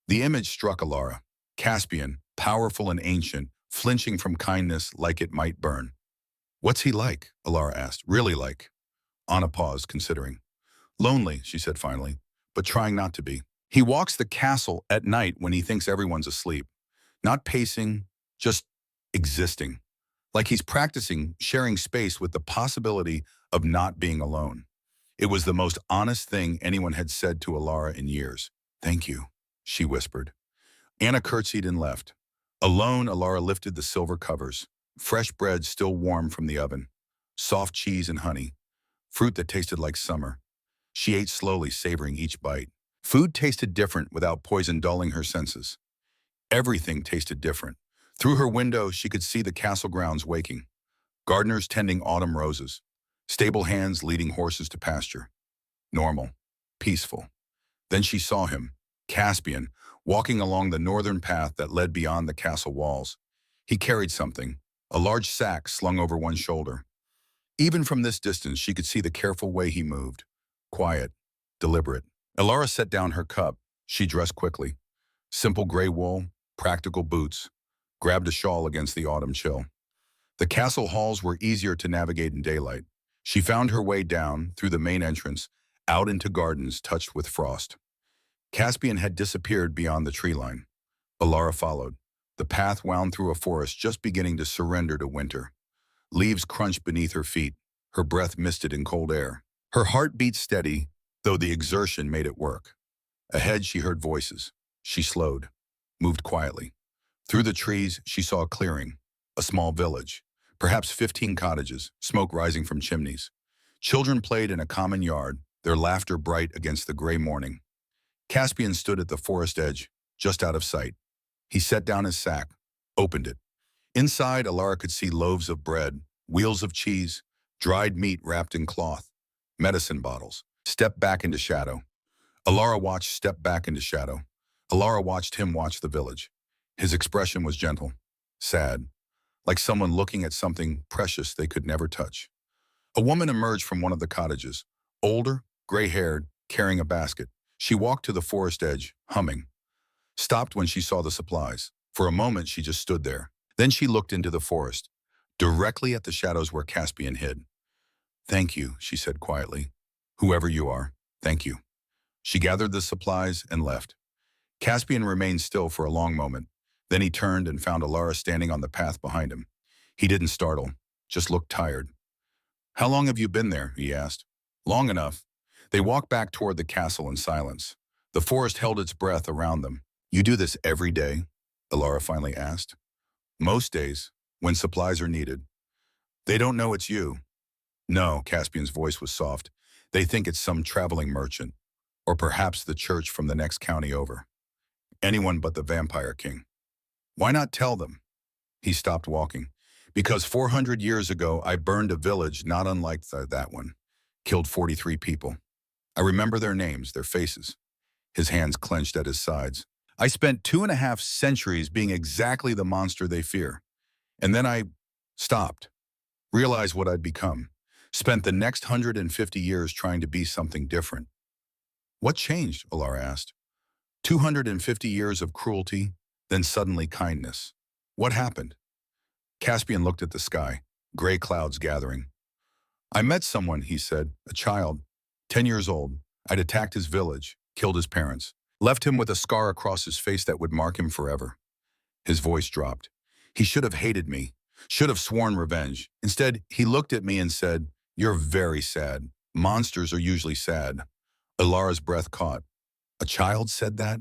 The image struck Alara. Caspian, powerful and ancient, flinching from kindness like it might burn. What's he like? Alara asked. Really like? Anna paused, considering. Lonely, she said finally, but trying not to be. He walks the castle at night when he thinks everyone's asleep. Not pacing, just existing. Like he's practicing sharing space with the possibility of not being alone. It was the most honest thing anyone had said to Alara in years. Thank you, she whispered. Anna curtsied and left. Alone, Alara lifted the silver covers. Fresh bread still warm from the oven. Soft cheese and honey. Fruit that tasted like summer. She ate slowly, savoring each bite. Food tasted different without poison dulling her senses. Everything tasted different. Through her window, she could see the castle grounds waking. Gardeners tending autumn roses. Stable hands leading horses to pasture. Normal. Peaceful. Then she saw him, Caspian, walking along the northern path that led beyond the castle walls. He carried something, a large sack slung over one shoulder. Even from this distance, she could see the careful way he moved. Quiet, deliberate. Alara set down her cup. She dressed quickly. Simple gray wool, practical boots. Grabbed a shawl against the autumn chill. The castle halls were easier to navigate in daylight. She found her way down, through the main entrance, out into gardens touched with frost. Caspian had disappeared beyond the tree line. Alara followed. The path wound through a forest just beginning to surrender to winter. Leaves crunched beneath her feet, her breath misted in cold air. Her heart beat steady, though the exertion made it work. Ahead she heard voices. She slowed, moved quietly. Through the trees she saw a clearing, a small village, perhaps 15 cottages, smoke rising from chimneys. Children played in a common yard, their laughter bright against the gray morning. Caspian stood at the forest edge, just out of sight. He set down his sack, opened it. Inside, Alara could see loaves of bread, wheels of cheese, dried meat wrapped in cloth, medicine bottles. Step back into shadow. Alara watched step back into shadow. Alara watched him watch the village. His expression was gentle, sad, like someone looking at something precious they could never touch. A woman emerged from one of the cottages, older, gray-haired, carrying a basket. She walked to the forest edge, humming. Stopped when she saw the supplies. For a moment, she just stood there. Then she looked into the forest, directly at the shadows where Caspian hid. "Thank you," she said quietly. "Whoever you are, thank you." She gathered the supplies and left. Caspian remained still for a long moment. Then he turned and found Alara standing on the path behind him. He didn't startle, just looked tired. "How long have you been there?" he asked. "Long enough." They walked back toward the castle in silence. The forest held its breath around them. "You do this every day?" Alara finally asked. "Most days, when supplies are needed." "They don't know it's you." "No," Caspian's voice was soft. "They think it's some traveling merchant, or perhaps the church from the next county over. Anyone but the Vampire King." "Why not tell them?" He stopped walking. "Because 400 years ago, I burned a village not unlike that one. Killed 43 people. I remember their names, their faces." His hands clenched at his sides. "I spent 2.5 centuries being exactly the monster they fear. And then I stopped. Realized what I'd become. Spent the next 150 years trying to be something different." "What changed?" Alara asked. 250 years of cruelty, then suddenly kindness. What happened?" Caspian looked at the sky, gray clouds gathering. "I met someone," he said, "a child, 10 years old. I'd attacked his village, killed his parents, left him with a scar across his face that would mark him forever." His voice dropped. "He should have hated me, should have sworn revenge. Instead, he looked at me and said, 'You're very sad. Monsters are usually sad.'" Alara's breath caught. "A child said that?"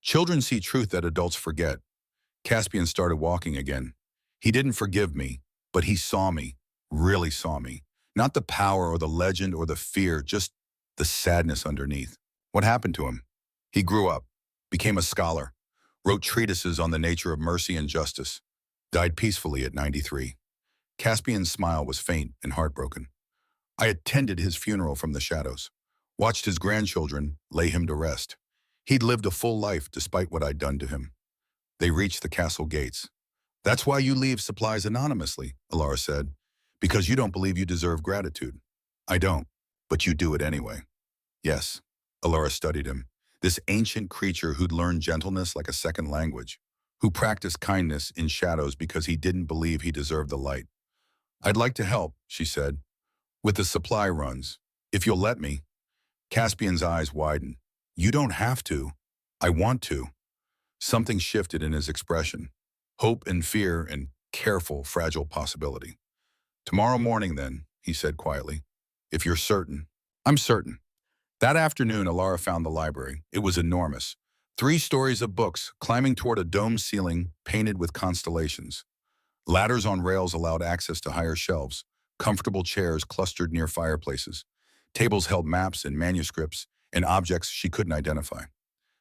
"Children see truth that adults forget." Caspian started walking again. "He didn't forgive me, but he saw me, really saw me. Not the power or the legend or the fear, just the sadness underneath." "What happened to him?" "He grew up, became a scholar, wrote treatises on the nature of mercy and justice. Died peacefully at 93. Caspian's smile was faint and heartbroken. "I attended his funeral from the shadows, watched his grandchildren lay him to rest. He'd lived a full life despite what I'd done to him." They reached the castle gates. "That's why you leave supplies anonymously," Alara said. "Because you don't believe you deserve gratitude." "I don't, but you do it anyway." "Yes." Alara studied him. This ancient creature who'd learned gentleness like a second language, who practiced kindness in shadows because he didn't believe he deserved the light. "I'd like to help," she said, "with the supply runs, if you'll let me." Caspian's eyes widened. "You don't have to." "I want to." Something shifted in his expression. Hope and fear and careful, fragile possibility. "Tomorrow morning, then," he said quietly. "If you're certain." "I'm certain." That afternoon, Alara found the library. It was enormous. 3 stories of books, climbing toward a domed ceiling painted with constellations. Ladders on rails allowed access to higher shelves. Comfortable chairs clustered near fireplaces. Tables held maps and manuscripts and objects she couldn't identify.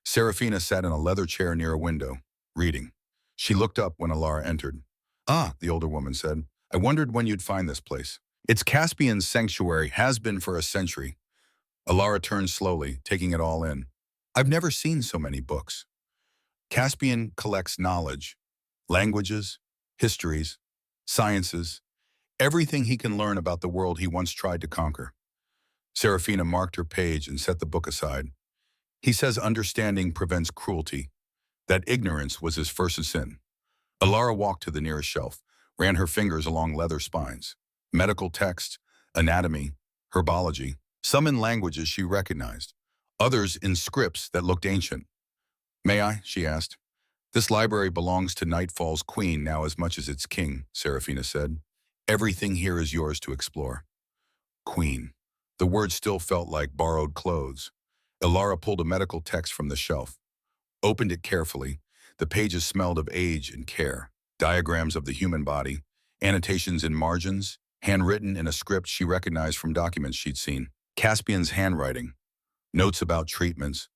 Serafina sat in a leather chair near a window, reading. She looked up when Alara entered. "Ah," the older woman said, "I wondered when you'd find this place. It's Caspian's sanctuary, has been for a century." Alara turned slowly, taking it all in. "I've never seen so many books." Caspian collects knowledge, languages, histories, sciences, everything he can learn about the world he once tried to conquer. Serafina marked her page and set the book aside. "He says understanding prevents cruelty, that ignorance was his first sin." Alara walked to the nearest shelf, ran her fingers along leather spines. Medical texts, anatomy, herbology, some in languages she recognized, others in scripts that looked ancient. "May I?" she asked. "This library belongs to Nightfall's queen now as much as its king," Serafina said. "Everything here is yours to explore." Queen. The word still felt like borrowed clothes. Alara pulled a medical text from the shelf, opened it carefully. The pages smelled of age and care. Diagrams of the human body, annotations in margins, handwritten in a script she recognized from documents she'd seen. Caspian's handwriting, notes about treatments,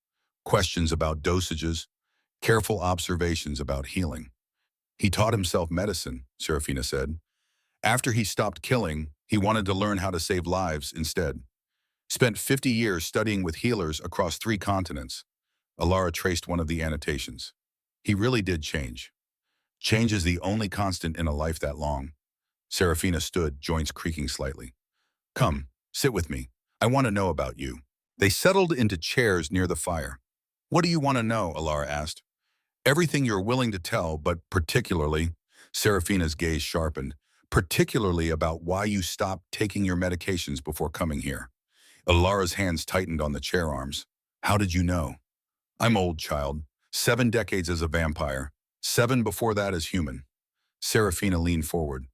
questions about dosages, careful observations about healing. "He taught himself medicine," Serafina said. "After he stopped killing, he wanted to learn how to save lives instead. Spent 50 years studying with healers across 3 continents." Alara traced one of the annotations. "He really did change. Change is the only constant in a life that long." Serafina stood, joints creaking slightly. Come, sit with me. I want to know about you. They settled into chairs near the fire. What do you want to know? Alara asked. Everything you're willing to tell, but particularly, Serafina's gaze sharpened, particularly about why you stopped taking your medications before coming here. Alara's hands tightened on the chair arms. How did you know? I'm old, child. 7 decades as a vampire. 7 before that as human. Serafina leaned forward.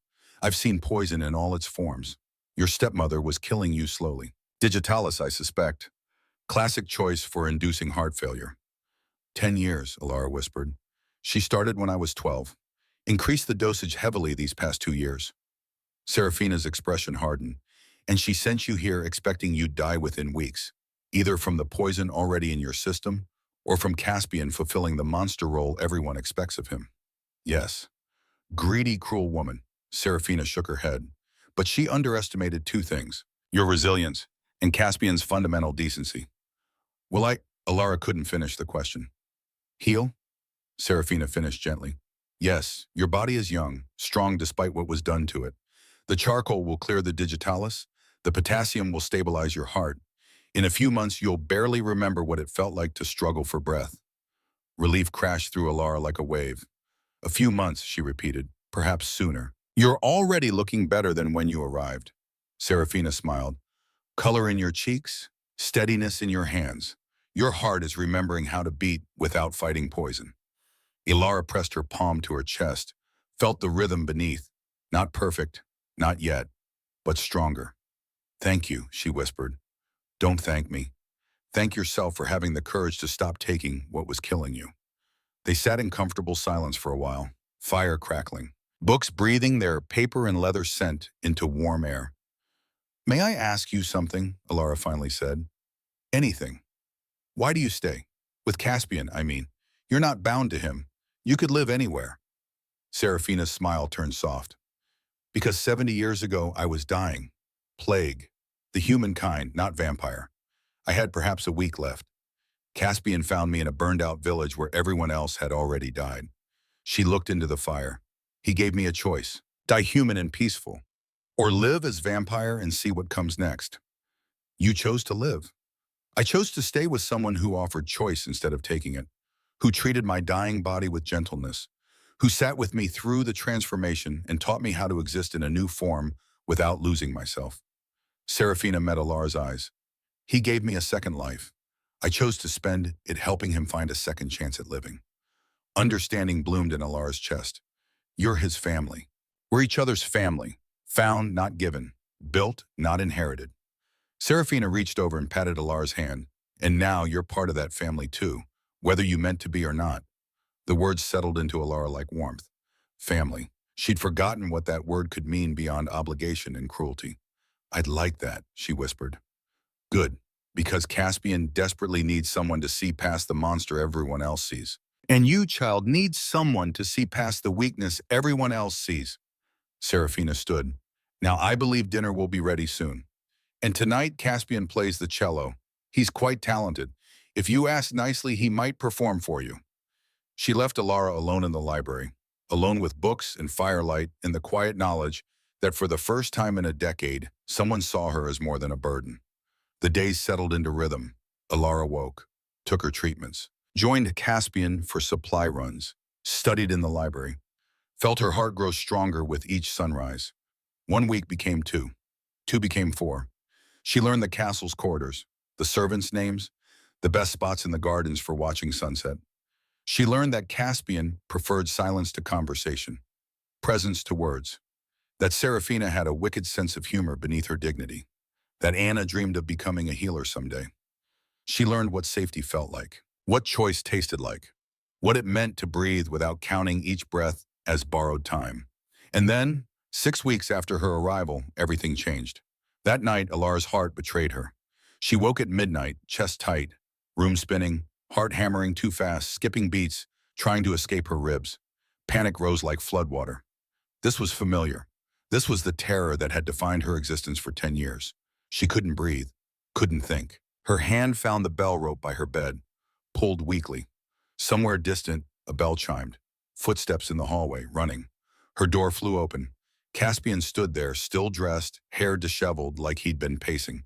I've seen poison in all its forms. Your stepmother was killing you slowly. Digitalis, I suspect. Classic choice for inducing heart failure. 10 years, Alara whispered. She started when I was 12. Increased the dosage heavily these past 2 years. Serafina's expression hardened, and she sent you here expecting you'd die within weeks, either from the poison already in your system or from Caspian fulfilling the monster role everyone expects of him. Yes. Greedy, cruel woman. Serafina shook her head. But she underestimated 2 things, your resilience and Caspian's fundamental decency. Alara couldn't finish the question. Heal? Serafina finished gently. Yes, your body is young, strong despite what was done to it. The charcoal will clear the digitalis. The potassium will stabilize your heart. In a few months, you'll barely remember what it felt like to struggle for breath. Relief crashed through Alara like a wave. A few months, she repeated, perhaps sooner. You're already looking better than when you arrived. Serafina smiled. Color in your cheeks, steadiness in your hands. Your heart is remembering how to beat without fighting poison. Alara pressed her palm to her chest, felt the rhythm beneath. Not perfect, not yet, but stronger. Thank you, she whispered. Don't thank me. Thank yourself for having the courage to stop taking what was killing you. They sat in comfortable silence for a while, fire crackling, books breathing their paper and leather scent into warm air. May I ask you something? Alara finally said. Anything. Why do you stay? With Caspian, I mean. You're not bound to him. You could live anywhere. Serafina's smile turned soft. Because 70 years ago, I was dying. Plague. The humankind, not vampire. I had perhaps a week left. Caspian found me in a burned-out village where everyone else had already died. She looked into the fire. He gave me a choice. Die human and peaceful. Or live as vampire and see what comes next. You chose to live. I chose to stay with someone who offered choice instead of taking it, who treated my dying body with gentleness, who sat with me through the transformation and taught me how to exist in a new form without losing myself. Serafina met Alara's eyes. He gave me a second life. I chose to spend it helping him find a second chance at living. Understanding bloomed in Alara's chest. You're his family. We're each other's family. Found, not given. Built, not inherited. Serafina reached over and patted Alara's hand. And now you're part of that family too, whether you meant to be or not. The words settled into Alara like warmth. Family. She'd forgotten what that word could mean beyond obligation and cruelty. I'd like that, she whispered. Good, because Caspian desperately needs someone to see past the monster everyone else sees. And you, child, need someone to see past the weakness everyone else sees. Serafina stood. Now I believe dinner will be ready soon. And tonight Caspian plays the cello. He's quite talented. If you ask nicely, he might perform for you. She left Alara alone in the library, alone with books and firelight and the quiet knowledge that for the first time in a decade, someone saw her as more than a burden. The days settled into rhythm. Alara woke, took her treatments, joined Caspian for supply runs, studied in the library, felt her heart grow stronger with each sunrise. 1 week became 2. 2 became 4. She learned the castle's corridors, the servants' names, the best spots in the gardens for watching sunset. She learned that Caspian preferred silence to conversation, presence to words, that Serafina had a wicked sense of humor beneath her dignity, that Anna dreamed of becoming a healer someday. She learned what safety felt like, what choice tasted like, what it meant to breathe without counting each breath as borrowed time. And then, 6 weeks after her arrival, everything changed. That night, Alara's heart betrayed her. She woke at midnight, chest tight, room spinning, heart hammering too fast, skipping beats, trying to escape her ribs. Panic rose like floodwater. This was familiar. This was the terror that had defined her existence for 10 years. She couldn't breathe, couldn't think. Her hand found the bell rope by her bed, pulled weakly. Somewhere distant, a bell chimed. Footsteps in the hallway, running. Her door flew open. Caspian stood there, still dressed, hair disheveled like he'd been pacing.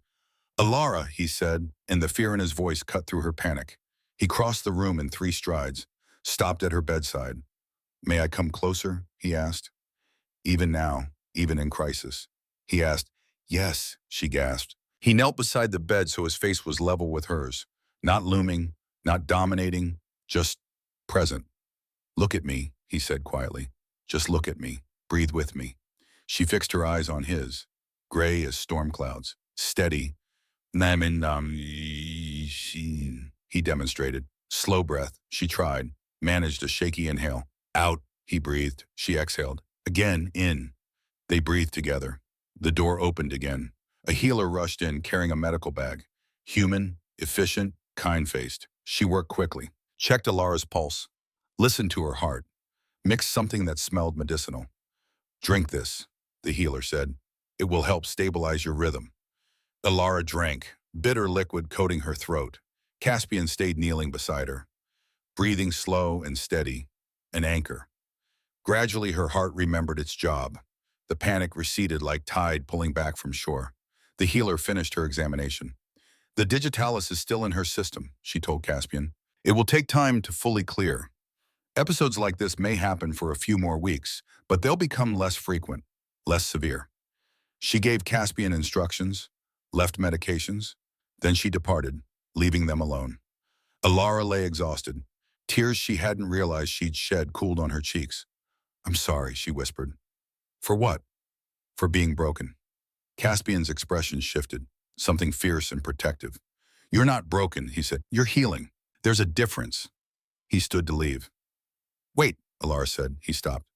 Alara, he said, and the fear in his voice cut through her panic. He crossed the room in 3 strides, stopped at her bedside. May I come closer? He asked. Even now, even in crisis. He asked. Yes, she gasped. He knelt beside the bed so his face was level with hers. Not looming, not dominating, just present. Look at me, he said quietly. Just look at me. Breathe with me. She fixed her eyes on his, gray as storm clouds, steady. He demonstrated. Slow breath, she tried, managed a shaky inhale. Out, he breathed. She exhaled. Again, in. They breathed together. The door opened again. A healer rushed in carrying a medical bag. Human, efficient, kind-faced. She worked quickly. Checked Alara's pulse. Listened to her heart. Mixed something that smelled medicinal. Drink this, the healer said. It will help stabilize your rhythm. Alara drank, bitter liquid coating her throat. Caspian stayed kneeling beside her, breathing slow and steady, an anchor. Gradually, her heart remembered its job. The panic receded like tide pulling back from shore. The healer finished her examination. The digitalis is still in her system, she told Caspian. It will take time to fully clear. Episodes like this may happen for a few more weeks, but they'll become less frequent, less severe. She gave Caspian instructions, left medications, then she departed, leaving them alone. Alara lay exhausted. Tears she hadn't realized she'd shed cooled on her cheeks. I'm sorry, she whispered. For what? For being broken. Caspian's expression shifted, something fierce and protective. You're not broken, he said. You're healing. There's a difference. He stood to leave. Wait, Alara said. He stopped.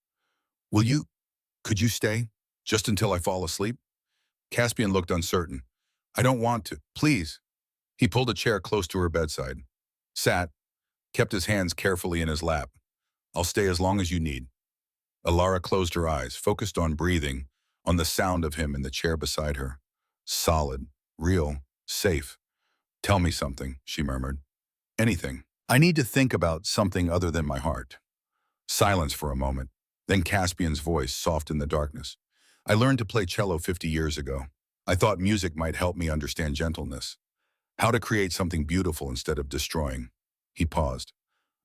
Could you stay? Just until I fall asleep? Caspian looked uncertain. I don't want to. Please. He pulled a chair close to her bedside. Sat, kept his hands carefully in his lap. I'll stay as long as you need. Alara closed her eyes, focused on breathing, on the sound of him in the chair beside her. Solid, real, safe. Tell me something, she murmured. Anything. I need to think about something other than my heart. Silence for a moment. Then Caspian's voice, soft in the darkness. I learned to play cello 50 years ago. I thought music might help me understand gentleness. How to create something beautiful instead of destroying. He paused.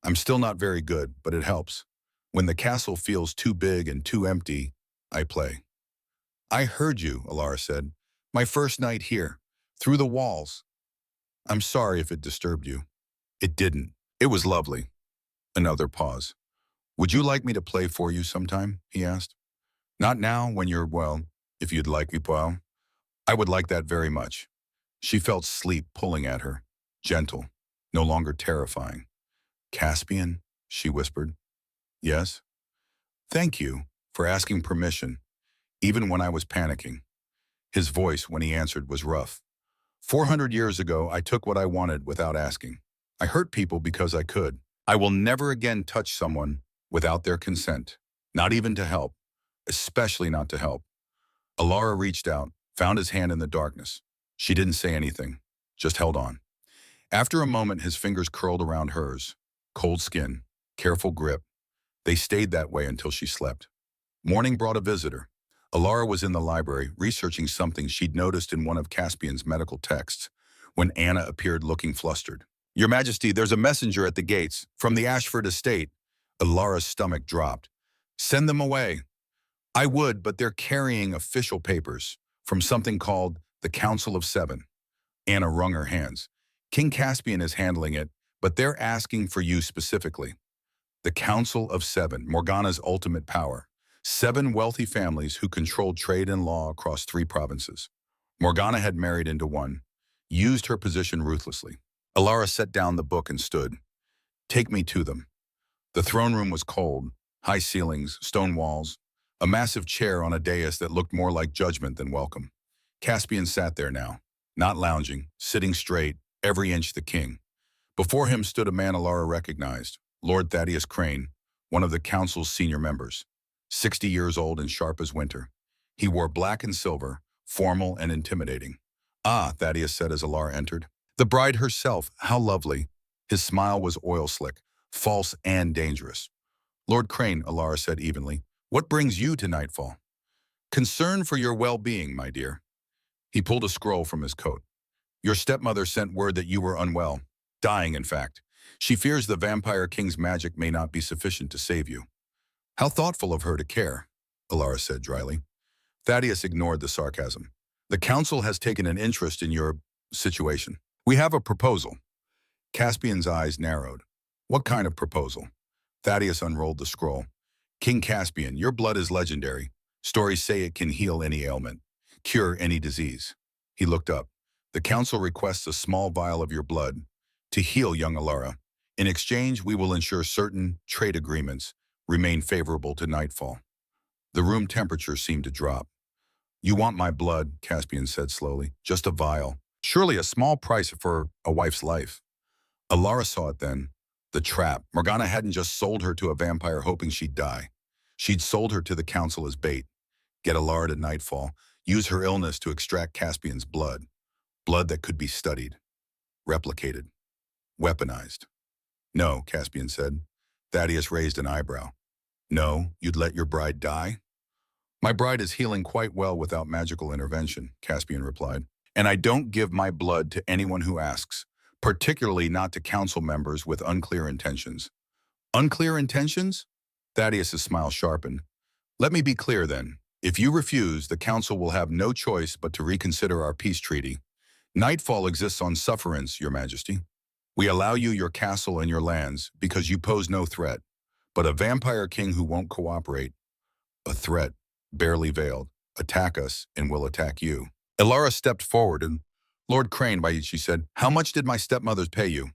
I'm still not very good, but it helps. When the castle feels too big and too empty, I play. I heard you, Alara said. My first night here. Through the walls. I'm sorry if it disturbed you. It didn't. It was lovely. Another pause. Would you like me to play for you sometime? He asked. Not now, when you're, well, if you'd like me, well. I would like that very much. She felt sleep pulling at her. Gentle. No longer terrifying. Caspian? She whispered. Yes? Thank you for asking permission, even when I was panicking. His voice, when he answered, was rough. 400 years ago, I took what I wanted without asking. I hurt people because I could. I will never again touch someone without their consent, not even to help, especially not to help. Alara reached out, found his hand in the darkness. She didn't say anything, just held on. After a moment, his fingers curled around hers. Cold skin, careful grip. They stayed that way until she slept. Morning brought a visitor. Alara was in the library, researching something she'd noticed in one of Caspian's medical texts, when Anna appeared looking flustered. Your Majesty, there's a messenger at the gates, from the Ashford estate. Alara's stomach dropped. Send them away. I would, but they're carrying official papers from something called the Council of Seven. Anna wrung her hands. King Caspian is handling it, but they're asking for you specifically. The Council of Seven, Morgana's ultimate power. 7 wealthy families who controlled trade and law across 3 provinces. Morgana had married into one, used her position ruthlessly. Alara set down the book and stood. Take me to them. The throne room was cold, high ceilings, stone walls, a massive chair on a dais that looked more like judgment than welcome. Caspian sat there now, not lounging, sitting straight, every inch the king. Before him stood a man Alara recognized, Lord Thaddeus Crane, one of the council's senior members. 60 years old and sharp as winter. He wore black and silver, formal and intimidating. Ah, Thaddeus said as Alara entered. The bride herself, how lovely. His smile was oil-slick, false and dangerous. Lord Crane, Alara said evenly, what brings you to Nightfall? Concern for your well-being, my dear. He pulled a scroll from his coat. Your stepmother sent word that you were unwell. Dying, in fact. She fears the Vampire King's magic may not be sufficient to save you. How thoughtful of her to care, Alara said dryly. Thaddeus ignored the sarcasm. The council has taken an interest in your situation. We have a proposal. Caspian's eyes narrowed. What kind of proposal? Thaddeus unrolled the scroll. King Caspian, your blood is legendary. Stories say it can heal any ailment, cure any disease. He looked up. The council requests a small vial of your blood to heal young Alara. In exchange, we will ensure certain trade agreements remain favorable to nightfall. The room temperature seemed to drop. You want my blood, Caspian said slowly. Just a vial. Surely a small price for a wife's life. Alara saw it then. The trap. Morgana hadn't just sold her to a vampire hoping she'd die. She'd sold her to the council as bait. Get Alara to nightfall. Use her illness to extract Caspian's blood. Blood that could be studied, replicated, weaponized. No, Caspian said. Thaddeus raised an eyebrow. No, you'd let your bride die? My bride is healing quite well without magical intervention, Caspian replied. And I don't give my blood to anyone who asks, particularly not to council members with unclear intentions. Unclear intentions? Thaddeus's smile sharpened. Let me be clear then. If you refuse, the council will have no choice but to reconsider our peace treaty. Nightfall exists on sufferance, Your Majesty. We allow you your castle and your lands because you pose no threat, but a vampire king who won't cooperate, a threat, barely veiled, attack us and will attack you. Alara stepped forward and, Lord Crane, she said, how much did my stepmothers pay you?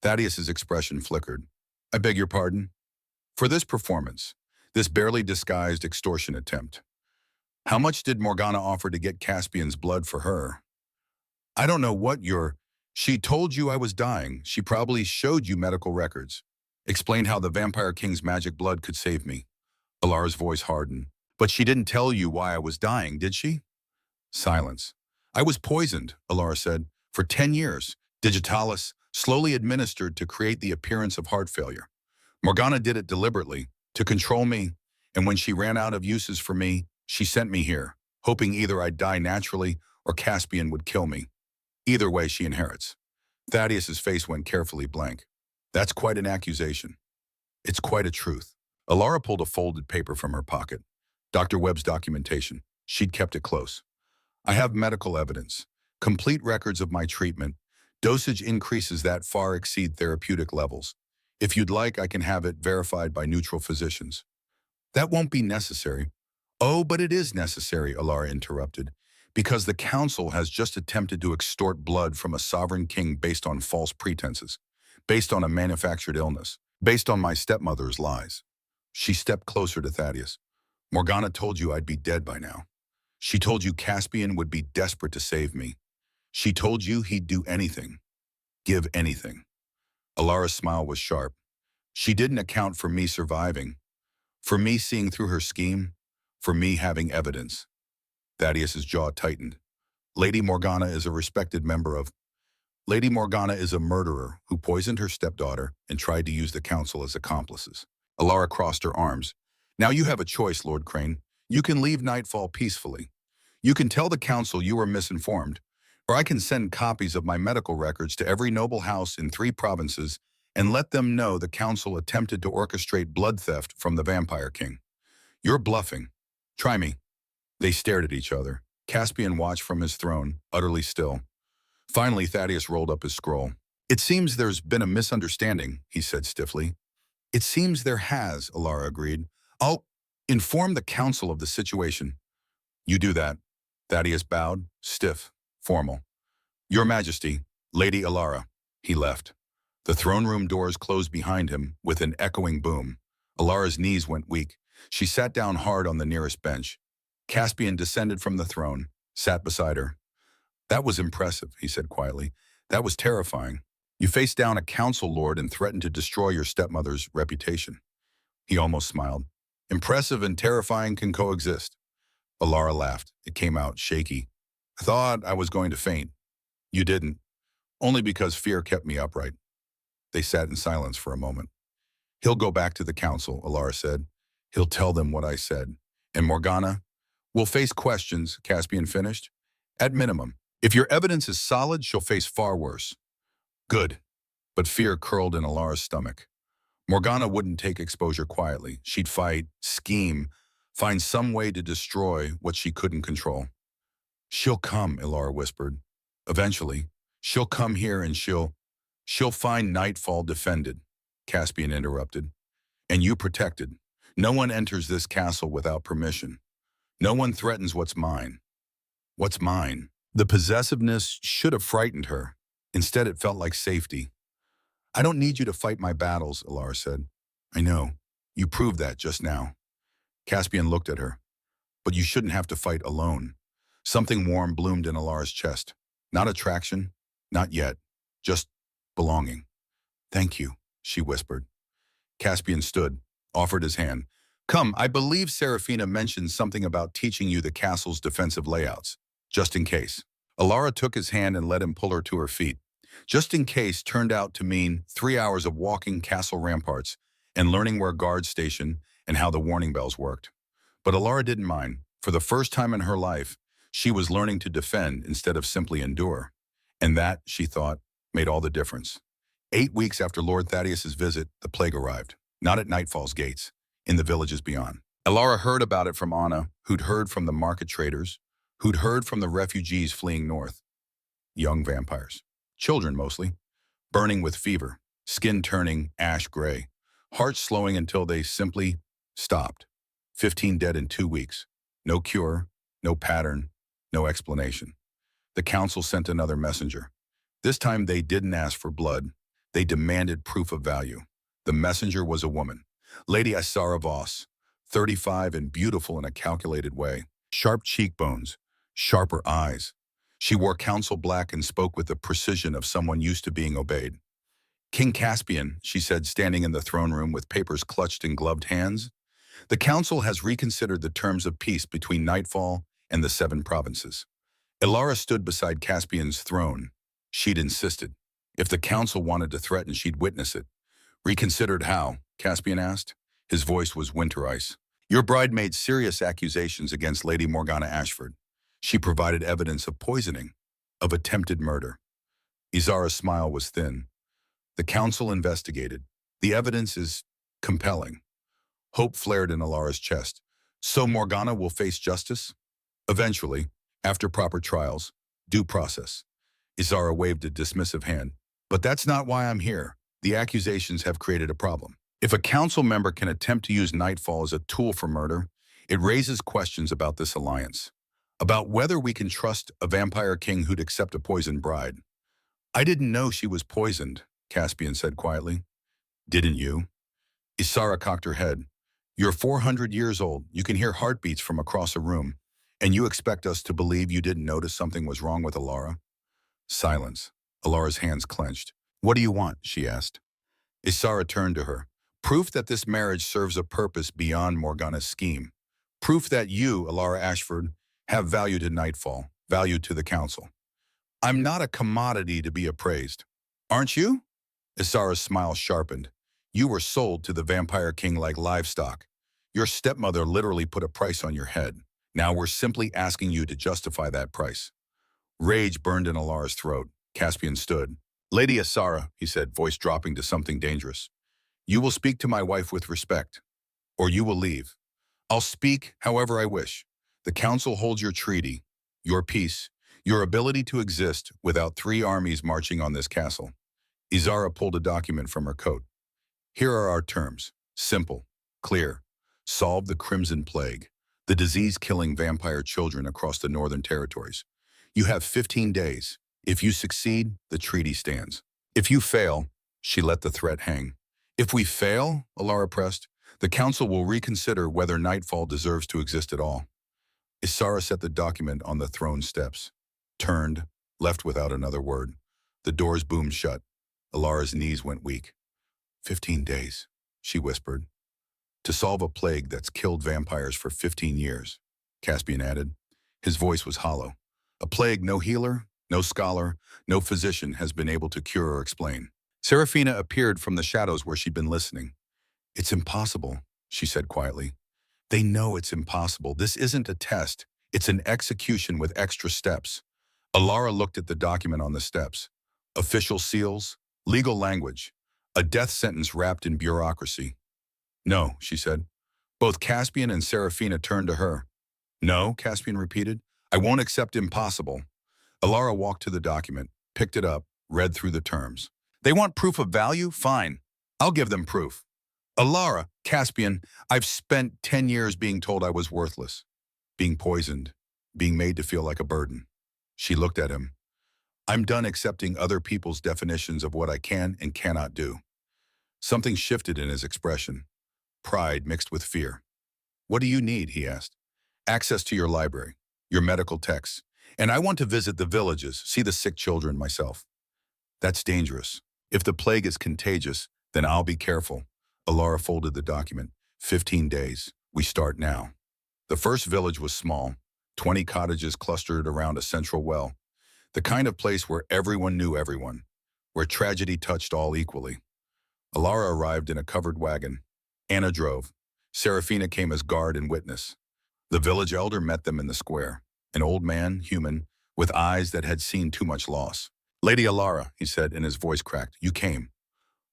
Thaddeus's expression flickered. I beg your pardon? For this performance, this barely disguised extortion attempt. How much did Morgana offer to get Caspian's blood for her? I don't know what She told you I was dying. She probably showed you medical records. Explained how the Vampire King's magic blood could save me. Alara's voice hardened. But she didn't tell you why I was dying, did she? Silence. I was poisoned, Alara said, for 10 years. Digitalis, slowly administered to create the appearance of heart failure. Morgana did it deliberately, to control me, and when she ran out of uses for me, she sent me here, hoping either I'd die naturally or Caspian would kill me. Either way, she inherits. Thaddeus's face went carefully blank. That's quite an accusation. It's quite a truth. Alara pulled a folded paper from her pocket. Dr. Webb's documentation. She'd kept it close. I have medical evidence, complete records of my treatment. Dosage increases that far exceed therapeutic levels. If you'd like, I can have it verified by neutral physicians. That won't be necessary. Oh, but it is necessary, Alara interrupted, because the council has just attempted to extort blood from a sovereign king based on false pretenses, based on a manufactured illness, based on my stepmother's lies. She stepped closer to Thaddeus. Morgana told you I'd be dead by now. She told you Caspian would be desperate to save me. She told you he'd do anything, give anything. Alara's smile was sharp. She didn't account for me surviving, for me seeing through her scheme, for me having evidence. Thaddeus's jaw tightened. Lady Morgana is a respected member of... Lady Morgana is a murderer who poisoned her stepdaughter and tried to use the council as accomplices. Alara crossed her arms. Now you have a choice, Lord Crane. You can leave Nightfall peacefully. You can tell the council you were misinformed, or I can send copies of my medical records to every noble house in 3 provinces and let them know the council attempted to orchestrate blood theft from the Vampire King. You're bluffing. Try me. They stared at each other. Caspian watched from his throne, utterly still. Finally, Thaddeus rolled up his scroll. It seems there's been a misunderstanding, he said stiffly. It seems there has, Alara agreed. I'll inform the council of the situation. You do that. Thaddeus bowed, stiff, formal. Your Majesty, Lady Alara. He left. The throne room doors closed behind him with an echoing boom. Alara's knees went weak. She sat down hard on the nearest bench. Caspian descended from the throne, sat beside her. That was impressive, he said quietly. That was terrifying. You faced down a council lord and threatened to destroy your stepmother's reputation. He almost smiled. Impressive and terrifying can coexist. Alara laughed. It came out shaky. I thought I was going to faint. You didn't. Only because fear kept me upright. They sat in silence for a moment. He'll go back to the council, Alara said. He'll tell them what I said. And Morgana, Will face questions, Caspian finished. At minimum. If your evidence is solid, she'll face far worse. Good. But fear curled in Alara's stomach. Morgana wouldn't take exposure quietly. She'd fight, scheme, find some way to destroy what she couldn't control. She'll come, Ilara whispered. Eventually. She'll come here and she'll find Nightfall defended, Caspian interrupted. And you protected. No one enters this castle without permission. No one threatens what's mine. What's mine? The possessiveness should have frightened her. Instead, it felt like safety. I don't need you to fight my battles, Ilara said. I know. You proved that just now. Caspian looked at her. But you shouldn't have to fight alone. Something warm bloomed in Alara's chest. Not attraction, not yet. Just belonging. Thank you, she whispered. Caspian stood, offered his hand. Come, I believe Serafina mentioned something about teaching you the castle's defensive layouts. Just in case. Alara took his hand and let him pull her to her feet. Just in case turned out to mean 3 hours of walking castle ramparts and learning where guards station and how the warning bells worked. But Alara didn't mind. For the first time in her life, she was learning to defend instead of simply endure. And that, she thought, made all the difference. 8 weeks after Lord Thaddeus's visit, the plague arrived. Not at Nightfall's gates, in the villages beyond. Alara heard about it from Anna, who'd heard from the market traders, who'd heard from the refugees fleeing north. Young vampires. Children mostly. Burning with fever, skin turning ash gray, hearts slowing until they simply stopped. 15 dead in 2 weeks. No cure, no pattern, no explanation. The council sent another messenger. This time they didn't ask for blood. They demanded proof of value. The messenger was a woman, Lady Isara Voss, 35 and beautiful in a calculated way. Sharp cheekbones, sharper eyes. She wore council black and spoke with the precision of someone used to being obeyed. King Caspian, she said, standing in the throne room with papers clutched in gloved hands. The council has reconsidered the terms of peace between Nightfall and the 7 provinces. Ilara stood beside Caspian's throne. She'd insisted. If the council wanted to threaten, she'd witness it. Reconsidered how? Caspian asked. His voice was winter ice. Your bride made serious accusations against Lady Morgana Ashford. She provided evidence of poisoning, of attempted murder. Izara's smile was thin. The council investigated. The evidence is compelling. Hope flared in Alara's chest. So Morgana will face justice? Eventually, after proper trials, due process. Izara waved a dismissive hand. But that's not why I'm here. The accusations have created a problem. If a council member can attempt to use Nightfall as a tool for murder, it raises questions about this alliance. About whether we can trust a vampire king who'd accept a poisoned bride. I didn't know she was poisoned, Caspian said quietly. Didn't you? Isara cocked her head. You're 400 years old. You can hear heartbeats from across a room. And you expect us to believe you didn't notice something was wrong with Alara? Silence. Alara's hands clenched. What do you want? She asked. Isara turned to her. Proof that this marriage serves a purpose beyond Morgana's scheme. Proof that you, Alara Ashford, have value to Nightfall, value to the council. I'm not a commodity to be appraised. Aren't you? Isara's smile sharpened. You were sold to the Vampire King like livestock. Your stepmother literally put a price on your head. Now we're simply asking you to justify that price. Rage burned in Alara's throat. Caspian stood. Lady Isara, he said, voice dropping to something dangerous. You will speak to my wife with respect, or you will leave. I'll speak however I wish. The council holds your treaty, your peace, your ability to exist without 3 armies marching on this castle. Isara pulled a document from her coat. Here are our terms. Simple, clear. Solve the Crimson Plague, the disease killing vampire children across the northern territories. You have 15 days. If you succeed, the treaty stands. If you fail, she let the threat hang. If we fail, Alara pressed, the council will reconsider whether Nightfall deserves to exist at all. Isara set the document on the throne steps, turned, left without another word. The doors boomed shut. Alara's knees went weak. 15 days, she whispered. To solve a plague that's killed vampires for 15 years, Caspian added. His voice was hollow. A plague no healer, no scholar, no physician has been able to cure or explain. Serafina appeared from the shadows where she'd been listening. It's impossible, she said quietly. They know it's impossible. This isn't a test. It's an execution with extra steps. Alara looked at the document on the steps. Official seals, legal language, a death sentence wrapped in bureaucracy. No, she said. Both Caspian and Serafina turned to her. No, Caspian repeated. I won't accept impossible. Alara walked to the document, picked it up, read through the terms. They want proof of value? Fine. I'll give them proof. Alara, Caspian, I've spent 10 years being told I was worthless, being poisoned, being made to feel like a burden. She looked at him. I'm done accepting other people's definitions of what I can and cannot do. Something shifted in his expression. Pride mixed with fear. What do you need, he asked. Access to your library, your medical texts, and I want to visit the villages, see the sick children myself. That's dangerous. If the plague is contagious, then I'll be careful. Alara folded the document. 15 days. We start now. The first village was small, 20 cottages clustered around a central well, the kind of place where everyone knew everyone, where tragedy touched all equally. Alara arrived in a covered wagon. Anna drove. Serafina came as guard and witness. The village elder met them in the square, an old man, human, with eyes that had seen too much loss. Lady Alara, he said, and his voice cracked, you came.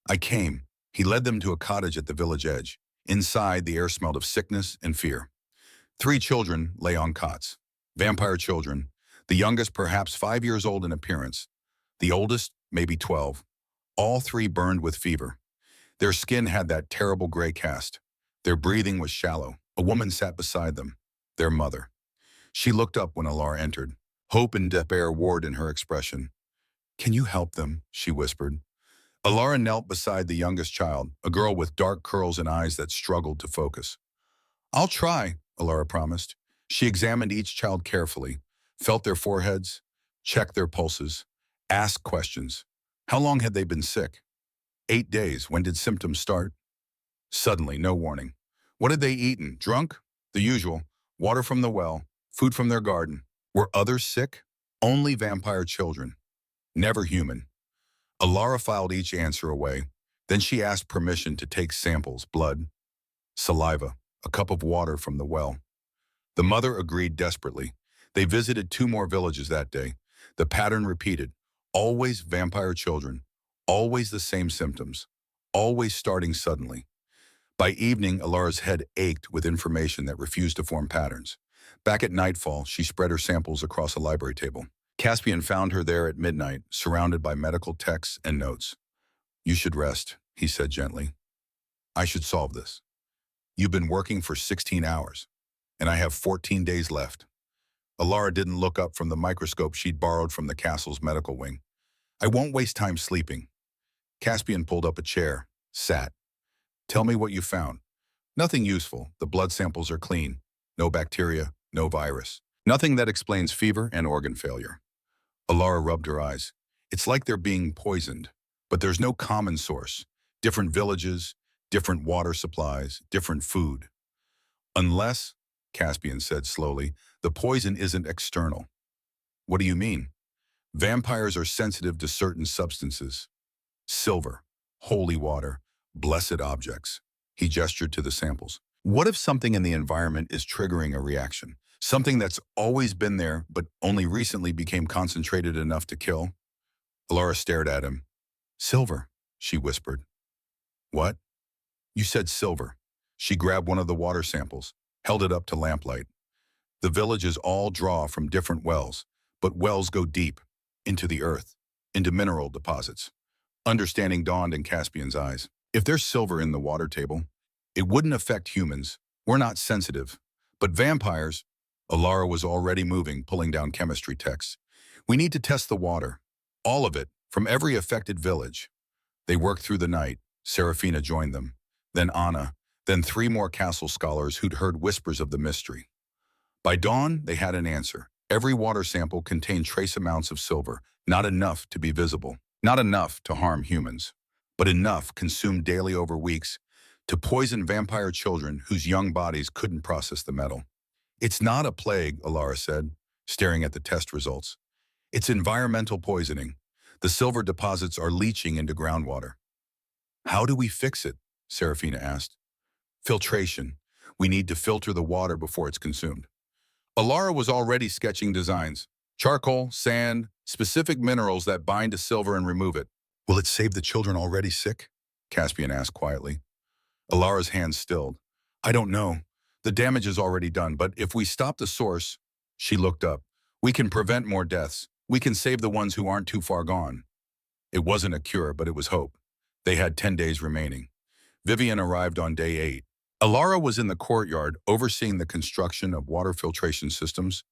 I came. He led them to a cottage at the village edge. Inside, the air smelled of sickness and fear. 3 children lay on cots. Vampire children, the youngest perhaps 5 years old in appearance, the oldest maybe 12. All 3 burned with fever. Their skin had that terrible gray cast. Their breathing was shallow. A woman sat beside them, their mother. She looked up when Alara entered. Hope and despair warred in her expression. Can you help them? She whispered. Alara knelt beside the youngest child, a girl with dark curls and eyes that struggled to focus. I'll try, Alara promised. She examined each child carefully, felt their foreheads, checked their pulses, asked questions. How long had they been sick? 8 days. When did symptoms start? Suddenly, no warning. What had they eaten? Drunk? The usual. Water from the well, food from their garden. Were others sick? Only vampire children. Never human. Alara filed each answer away. Then she asked permission to take samples, blood, saliva, a cup of water from the well. The mother agreed desperately. They visited 2 more villages that day. The pattern repeated. Always vampire children. Always the same symptoms. Always starting suddenly. By evening, Alara's head ached with information that refused to form patterns. Back at nightfall, she spread her samples across a library table. Caspian found her there at midnight, surrounded by medical texts and notes. You should rest, he said gently. I should solve this. You've been working for 16 hours, and I have 14 days left. Alara didn't look up from the microscope she'd borrowed from the castle's medical wing. I won't waste time sleeping. Caspian pulled up a chair, sat. Tell me what you found. Nothing useful. The blood samples are clean. No bacteria, no virus. Nothing that explains fever and organ failure. Alara rubbed her eyes. It's like they're being poisoned, but there's no common source. Different villages, different water supplies, different food. Unless, Caspian said slowly, the poison isn't external. What do you mean? Vampires are sensitive to certain substances. Silver, holy water, blessed objects. He gestured to the samples. What if something in the environment is triggering a reaction? Something that's always been there, but only recently became concentrated enough to kill? Alara stared at him. Silver, she whispered. What? You said silver. She grabbed one of the water samples, held it up to lamplight. The villages all draw from different wells, but wells go deep, into the earth, into mineral deposits. Understanding dawned in Caspian's eyes. If there's silver in the water table, it wouldn't affect humans. We're not sensitive. But vampires, Alara was already moving, pulling down chemistry texts. We need to test the water. All of it, from every affected village. They worked through the night. Serafina joined them. Then Anna. Then 3 more castle scholars who'd heard whispers of the mystery. By dawn, they had an answer. Every water sample contained trace amounts of silver, not enough to be visible, not enough to harm humans, but enough consumed daily over weeks to poison vampire children whose young bodies couldn't process the metal. It's not a plague, Alara said, staring at the test results. It's environmental poisoning. The silver deposits are leaching into groundwater. How do we fix it? Serafina asked. Filtration. We need to filter the water before it's consumed. Alara was already sketching designs. Charcoal, sand, specific minerals that bind to silver and remove it. Will it save the children already sick? Caspian asked quietly. Alara's hands stilled. I don't know. The damage is already done, but if we stop the source, she looked up. We can prevent more deaths. We can save the ones who aren't too far gone. It wasn't a cure, but it was hope. They had 10 days remaining. Vivian arrived on day 8. Alara was in the courtyard overseeing the construction of water filtration systems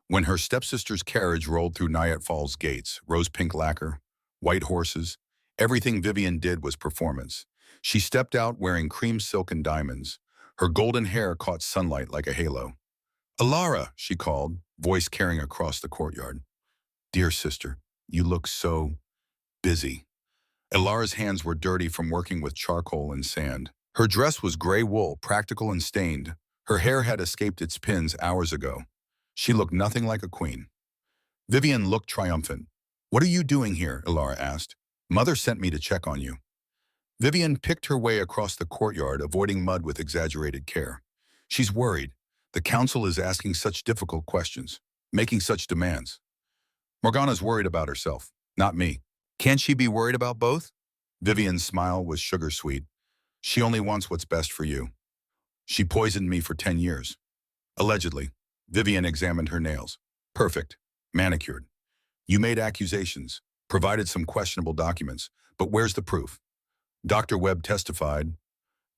when her stepsister's carriage rolled through Nyack Falls gates. Rose-pink lacquer, white horses. Everything Vivian did was performance. She stepped out wearing cream silk and diamonds. Her golden hair caught sunlight like a halo. Alara, she called, voice carrying across the courtyard. Dear sister, you look so busy. Alara's hands were dirty from working with charcoal and sand. Her dress was gray wool, practical and stained. Her hair had escaped its pins hours ago. She looked nothing like a queen. Vivian looked triumphant. What are you doing here? Alara asked. Mother sent me to check on you. Vivian picked her way across the courtyard, avoiding mud with exaggerated care. She's worried. The council is asking such difficult questions, making such demands. Morgana's worried about herself, not me. Can't she be worried about both? Vivian's smile was sugar-sweet. She only wants what's best for you. She poisoned me for 10 years. Allegedly. Vivian examined her nails. Perfect. Manicured. You made accusations, provided some questionable documents, but where's the proof? Dr. Webb testified.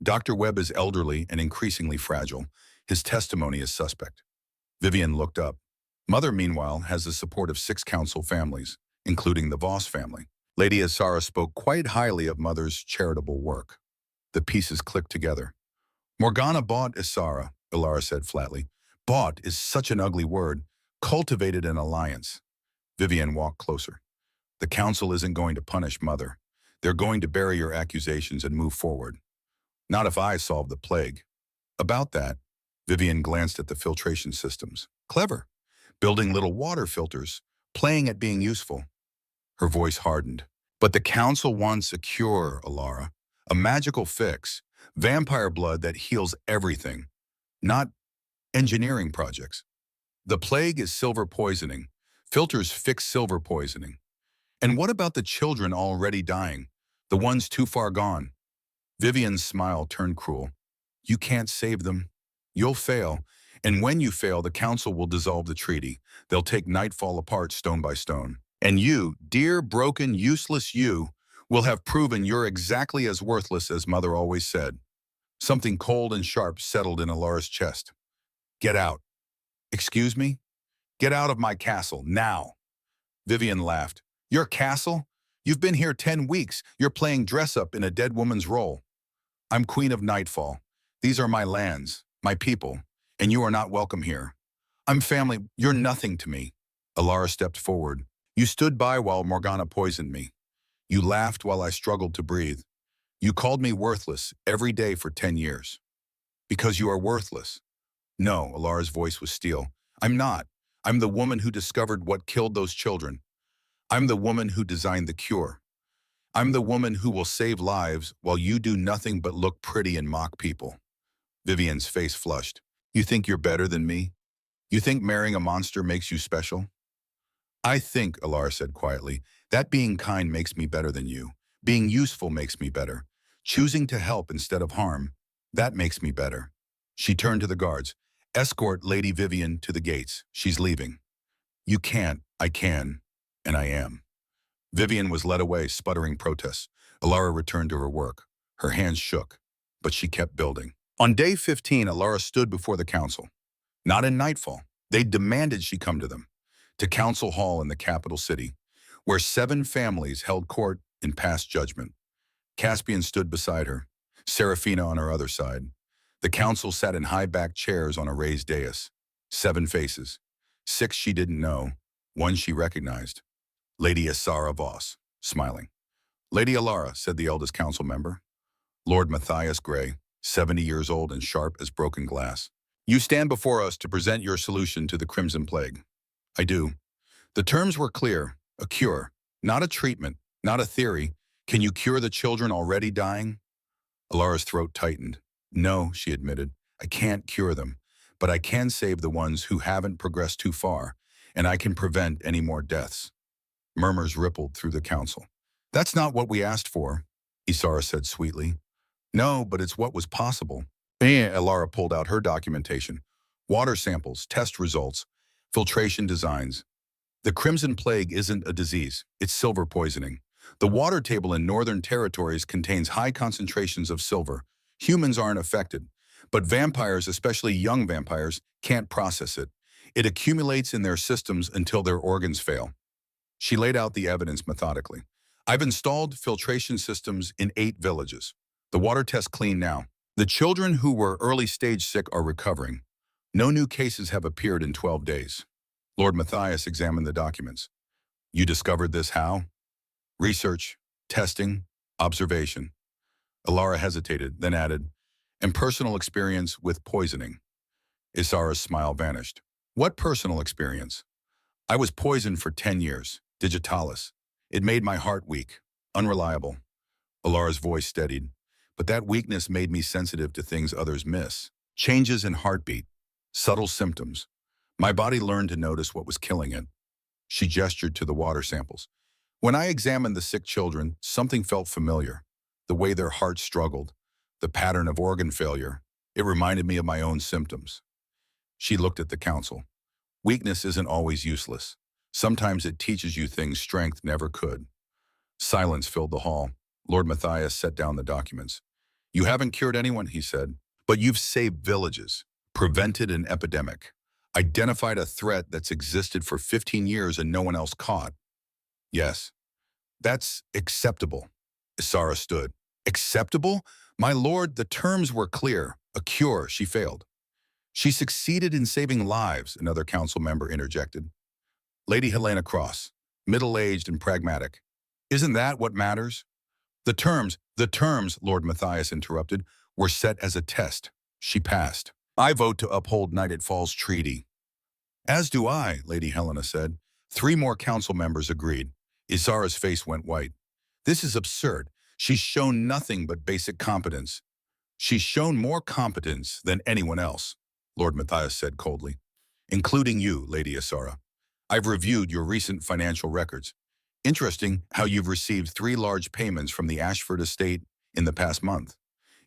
Dr. Webb is elderly and increasingly fragile. His testimony is suspect. Vivian looked up. Mother, meanwhile, has the support of 6 council families, including the Voss family. Lady Asara spoke quite highly of Mother's charitable work. The pieces clicked together. Morgana bought Asara, Alara said flatly. Bought is such an ugly word. Cultivated an alliance. Vivian walked closer. The council isn't going to punish Mother. They're going to bury your accusations and move forward. Not if I solve the plague. About that, Vivian glanced at the filtration systems. Clever. Building little water filters, playing at being useful. Her voice hardened. But the council wants a cure, Alara. A magical fix. Vampire blood that heals everything. Not engineering projects. The plague is silver poisoning. Filters fix silver poisoning. And what about the children already dying? The ones too far gone? Vivian's smile turned cruel. You can't save them. You'll fail. And when you fail, the council will dissolve the treaty. They'll take Nightfall apart stone by stone. And you, dear, broken, useless you, will have proven you're exactly as worthless as Mother always said. Something cold and sharp settled in Alara's chest. Get out. Excuse me? Get out of my castle, now. Vivian laughed. Your castle? You've been here 10 weeks. You're playing dress-up in a dead woman's role. I'm Queen of Nightfall. These are my lands, my people, and you are not welcome here. I'm family. You're nothing to me. Alara stepped forward. You stood by while Morgana poisoned me. You laughed while I struggled to breathe. You called me worthless every day for 10 years. Because you are worthless. No, Alara's voice was steel. I'm not. I'm the woman who discovered what killed those children. I'm the woman who designed the cure. I'm the woman who will save lives while you do nothing but look pretty and mock people. Vivian's face flushed. You think you're better than me? You think marrying a monster makes you special? I think, Alara said quietly, that being kind makes me better than you. Being useful makes me better. Choosing to help instead of harm, that makes me better. She turned to the guards. Escort Lady Vivian to the gates. She's leaving. You can't. I can. And I am. Vivian was led away, sputtering protests. Alara returned to her work. Her hands shook, but she kept building. On day 15, Alara stood before the council. Not in Nightfall. They demanded she come to them. To Council Hall in the capital city, where 7 families held court in past judgment. Caspian stood beside her, Serafina on her other side. The council sat in high-backed chairs on a raised dais. 7 faces. 6 she didn't know, 1 she recognized. Lady Asara Voss, smiling. Lady Alara, said the eldest council member. Lord Matthias Gray, 70 years old and sharp as broken glass. You stand before us to present your solution to the Crimson Plague. I do. The terms were clear. A cure, not a treatment, not a theory. Can you cure the children already dying? Alara's throat tightened. No, she admitted. I can't cure them, but I can save the ones who haven't progressed too far, and I can prevent any more deaths. Murmurs rippled through the council. That's not what we asked for, Isara said sweetly. No, but it's what was possible. Elara pulled out her documentation. Water samples, test results, filtration designs. The Crimson Plague isn't a disease, it's silver poisoning. The water table in northern territories contains high concentrations of silver. Humans aren't affected, but vampires, especially young vampires, can't process it. It accumulates in their systems until their organs fail. She laid out the evidence methodically. I've installed filtration systems in 8 villages. The water test's clean now. The children who were early stage sick are recovering. No new cases have appeared in 12 days. Lord Matthias examined the documents. You discovered this how? Research, testing, observation. Alara hesitated, then added, and personal experience with poisoning. Isara's smile vanished. What personal experience? I was poisoned for 10 years, digitalis. It made my heart weak, unreliable. Alara's voice steadied, but that weakness made me sensitive to things others miss. Changes in heartbeat, subtle symptoms. My body learned to notice what was killing it. She gestured to the water samples. When I examined the sick children, something felt familiar. The way their hearts struggled, the pattern of organ failure. It reminded me of my own symptoms. She looked at the council. Weakness isn't always useless. Sometimes it teaches you things strength never could. Silence filled the hall. Lord Matthias set down the documents. You haven't cured anyone, he said, but you've saved villages, prevented an epidemic, identified a threat that's existed for 15 years and no one else caught. Yes, that's acceptable. Isara stood. Acceptable? My lord, the terms were clear. A cure, she failed. She succeeded in saving lives, another council member interjected. Lady Helena Cross, middle-aged and pragmatic. Isn't that what matters? The terms, Lord Matthias interrupted, were set as a test. She passed. I vote to uphold Night Falls Treaty. As do I, Lady Helena said. 3 more council members agreed. Isara's face went white. This is absurd. She's shown nothing but basic competence. She's shown more competence than anyone else, Lord Matthias said coldly, including you, Lady Isara. I've reviewed your recent financial records. Interesting how you've received 3 large payments from the Ashford estate in the past month.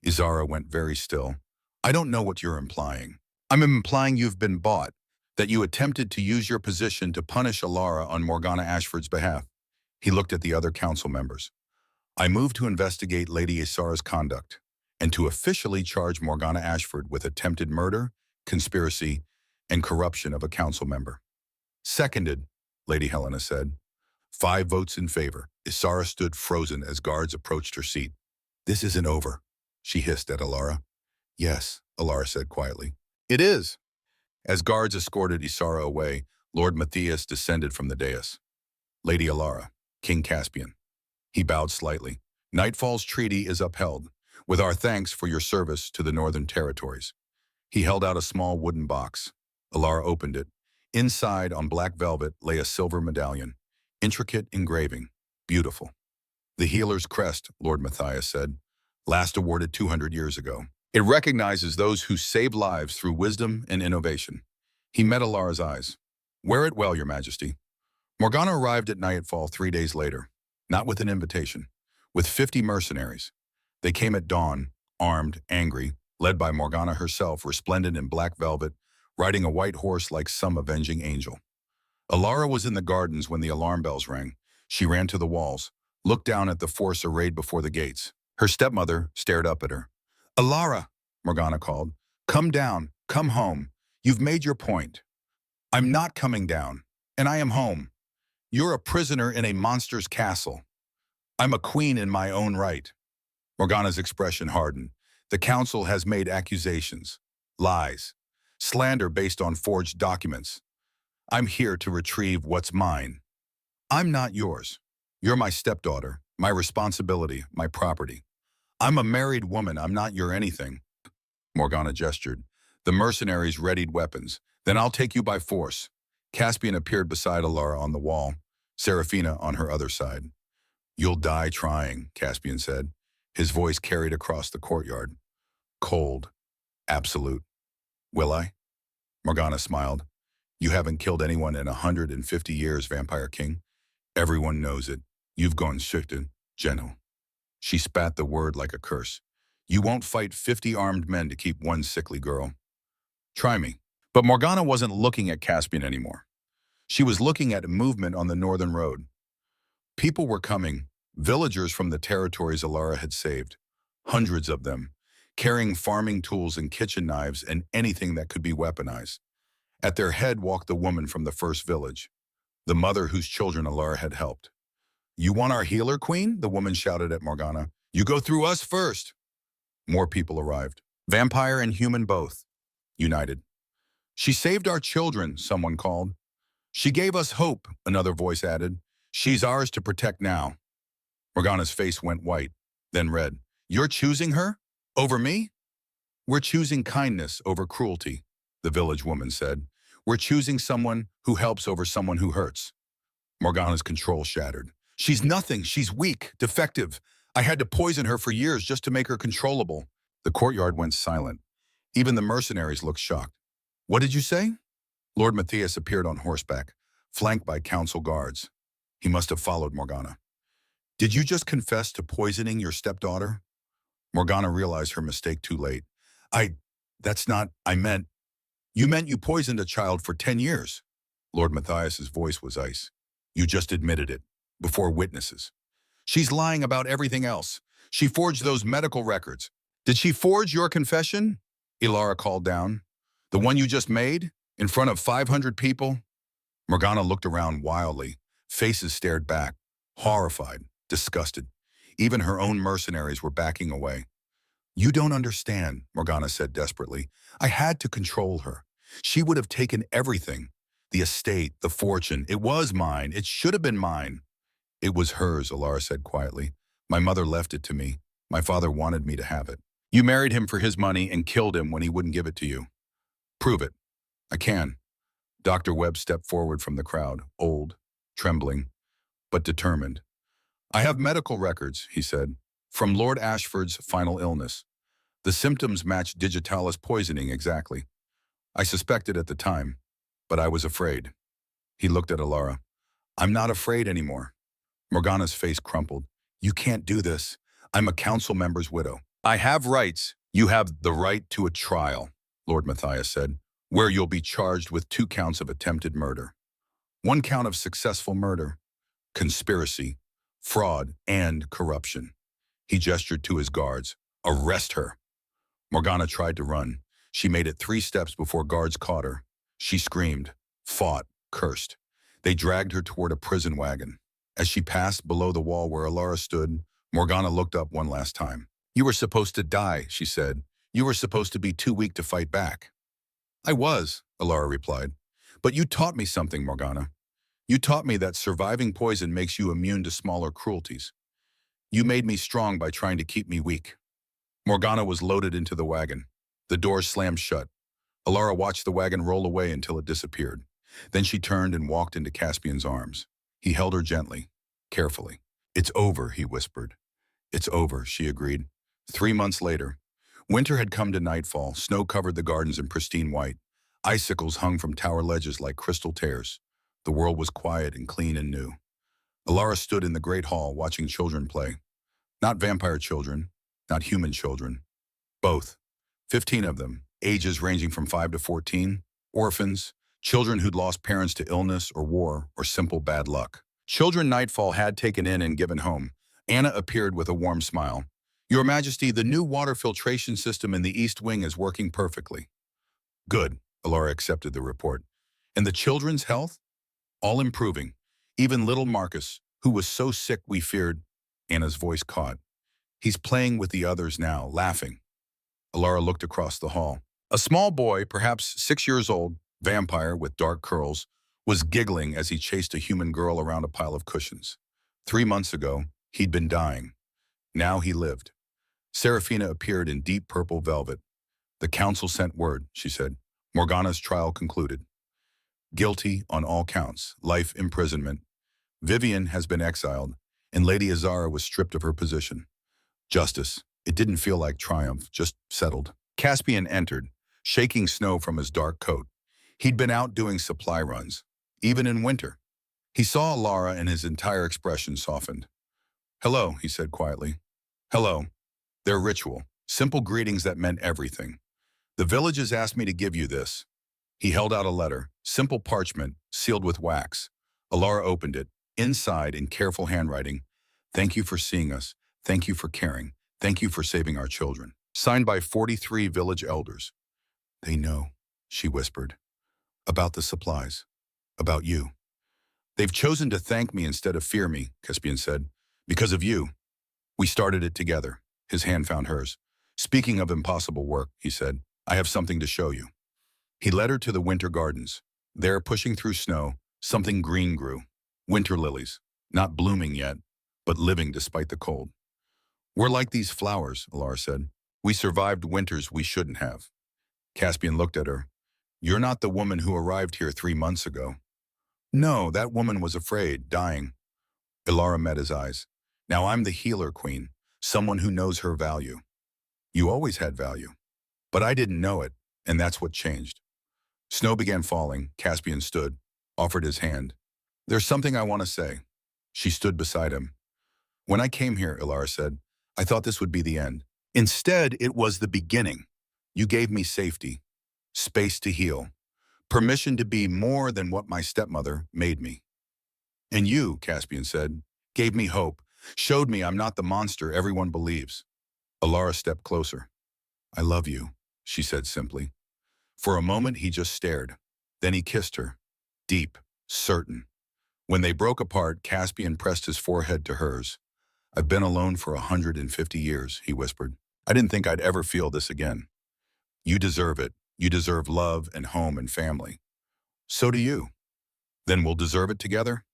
Isara went very still. I don't know what you're implying. I'm implying you've been bought, that you attempted to use your position to punish Alara on Morgana Ashford's behalf. He looked at the other council members. I move to investigate Lady Isara's conduct and to officially charge Morgana Ashford with attempted murder, conspiracy, and corruption of a council member. Seconded, Lady Helena said. 5 votes in favor. Isara stood frozen as guards approached her seat. This isn't over, she hissed at Alara. Yes, Alara said quietly. It is. As guards escorted Isara away, Lord Matthias descended from the dais. Lady Alara, King Caspian. He bowed slightly. Nightfall's treaty is upheld, with our thanks for your service to the Northern Territories. He held out a small wooden box. Alara opened it. Inside, on black velvet, lay a silver medallion. Intricate engraving. Beautiful. The healer's crest, Lord Matthias said. Last awarded 200 years ago. It recognizes those who save lives through wisdom and innovation. He met Alara's eyes. Wear it well, Your Majesty. Morgana arrived at Nightfall 3 days later, not with an invitation, with 50 mercenaries. They came at dawn, armed, angry, led by Morgana herself, resplendent in black velvet, riding a white horse like some avenging angel. Alara was in the gardens when the alarm bells rang. She ran to the walls, looked down at the force arrayed before the gates. Her stepmother stared up at her. Alara, Morgana called, come down, come home. You've made your point. I'm not coming down, and I am home. You're a prisoner in a monster's castle. I'm a queen in my own right. Morgana's expression hardened. The council has made accusations, lies, slander based on forged documents. I'm here to retrieve what's mine. I'm not yours. You're my stepdaughter, my responsibility, my property. I'm a married woman. I'm not your anything. Morgana gestured. The mercenaries readied weapons. Then I'll take you by force. Caspian appeared beside Alara on the wall, Serafina on her other side. You'll die trying, Caspian said. His voice carried across the courtyard. Cold. Absolute. Will I? Morgana smiled. You haven't killed anyone in 150 years, Vampire King. Everyone knows it. You've gone shifted, gentle. She spat the word like a curse. You won't fight 50 armed men to keep one sickly girl. Try me. But Morgana wasn't looking at Caspian anymore. She was looking at movement on the northern road. People were coming, villagers from the territories Alara had saved. Hundreds of them, carrying farming tools and kitchen knives and anything that could be weaponized. At their head walked the woman from the first village, the mother whose children Alara had helped. You want our healer, Queen? The woman shouted at Morgana. You go through us first. More people arrived, vampire and human both, united. She saved our children, someone called. She gave us hope, another voice added. She's ours to protect now. Morgana's face went white, then red. You're choosing her? Over me? We're choosing kindness over cruelty, the village woman said. We're choosing someone who helps over someone who hurts. Morgana's control shattered. She's nothing. She's weak, defective. I had to poison her for years just to make her controllable. The courtyard went silent. Even the mercenaries looked shocked. What did you say? Lord Matthias appeared on horseback, flanked by council guards. He must have followed Morgana. Did you just confess to poisoning your stepdaughter? Morgana realized her mistake too late. You meant you poisoned a child for 10 years. Lord Matthias's voice was ice. You just admitted it, before witnesses. She's lying about everything else. She forged those medical records. Did she forge your confession? Ilara called down. The one you just made? In front of 500 people? Morgana looked around wildly. Faces stared back, horrified, disgusted. Even her own mercenaries were backing away. You don't understand, Morgana said desperately. I had to control her. She would have taken everything. The estate, the fortune. It was mine. It should have been mine. It was hers, Alara said quietly. My mother left it to me. My father wanted me to have it. You married him for his money and killed him when he wouldn't give it to you. Prove it. I can. Dr. Webb stepped forward from the crowd, old, trembling, but determined. I have medical records, he said, from Lord Ashford's final illness. The symptoms matched digitalis poisoning exactly. I suspected at the time, but I was afraid. He looked at Alara. I'm not afraid anymore. Morgana's face crumpled. You can't do this. I'm a council member's widow. I have rights. You have the right to a trial, Lord Matthias said, where you'll be charged with 2 counts of attempted murder. 1 count of successful murder, conspiracy, fraud, and corruption. He gestured to his guards. Arrest her. Morgana tried to run. She made it 3 steps before guards caught her. She screamed, fought, cursed. They dragged her toward a prison wagon. As she passed below the wall where Alara stood, Morgana looked up one last time. You were supposed to die, she said. You were supposed to be too weak to fight back. I was, Alara replied. But you taught me something, Morgana. You taught me that surviving poison makes you immune to smaller cruelties. You made me strong by trying to keep me weak. Morgana was loaded into the wagon. The doors slammed shut. Alara watched the wagon roll away until it disappeared. Then she turned and walked into Caspian's arms. He held her gently, carefully. It's over, he whispered. It's over, she agreed. 3 months later, winter had come to nightfall. Snow covered the gardens in pristine white. Icicles hung from tower ledges like crystal tears. The world was quiet and clean and new. Alara stood in the great hall watching children play. Not vampire children, not human children. Both. 15 of them, ages ranging from 5 to 14, orphans, children who'd lost parents to illness or war or simple bad luck. Children Nightfall had taken in and given home. Anna appeared with a warm smile. Your Majesty, the new water filtration system in the East Wing is working perfectly. Good, Alara accepted the report. And the children's health? All improving. Even little Marcus, who was so sick we feared. Anna's voice caught. He's playing with the others now, laughing. Alara looked across the hall. A small boy, perhaps 6 years old, vampire with dark curls, was giggling as he chased a human girl around a pile of cushions. 3 months ago, he'd been dying. Now he lived. Serafina appeared in deep purple velvet. The council sent word, she said. Morgana's trial concluded. Guilty on all counts, life imprisonment. Vivian has been exiled, and Lady Azara was stripped of her position. Justice. It didn't feel like triumph, just settled. Caspian entered, shaking snow from his dark coat. He'd been out doing supply runs, even in winter. He saw Alara and his entire expression softened. "Hello," he said quietly. "Hello." Their ritual, simple greetings that meant everything. "The villagers asked me to give you this." He held out a letter, simple parchment, sealed with wax. Alara opened it. Inside, in careful handwriting, "Thank you for seeing us. Thank you for caring. Thank you for saving our children." Signed by 43 village elders. "They know," she whispered. "About the supplies. About you." "They've chosen to thank me instead of fear me," Caspian said. "Because of you. We started it together." His hand found hers. "Speaking of impossible work," he said, "I have something to show you." He led her to the winter gardens. There, pushing through snow, something green grew. Winter lilies, not blooming yet, but living despite the cold. "We're like these flowers," Alara said. "We survived winters we shouldn't have." Caspian looked at her. "You're not the woman who arrived here 3 months ago." "No, that woman was afraid, dying." Alara met his eyes. "Now I'm the healer queen, someone who knows her value." "You always had value." "But I didn't know it, and that's what changed." Snow began falling. Caspian stood, offered his hand. "There's something I want to say." She stood beside him. "When I came here," Alara said, "I thought this would be the end. Instead, it was the beginning. You gave me safety, space to heal, permission to be more than what my stepmother made me. And you," Caspian said, "gave me hope, showed me I'm not the monster everyone believes." Alara stepped closer. "I love you," she said simply. For a moment, he just stared. Then he kissed her, deep, certain. When they broke apart, Caspian pressed his forehead to hers. "I've been alone for 150 years, he whispered. "I didn't think I'd ever feel this again. You deserve it. You deserve love and home and family. So do you. Then we'll deserve it together?"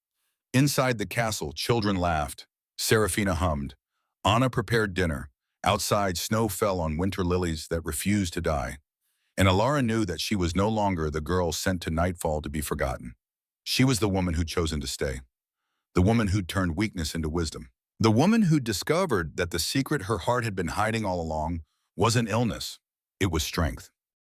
Inside the castle, children laughed. Serafina hummed. Anna prepared dinner. Outside, snow fell on winter lilies that refused to die. And Alara knew that she was no longer the girl sent to nightfall to be forgotten. She was the woman who'd chosen to stay. The woman who'd turned weakness into wisdom. The woman who'd discovered that the secret her heart had been hiding all along wasn't illness. It was strength.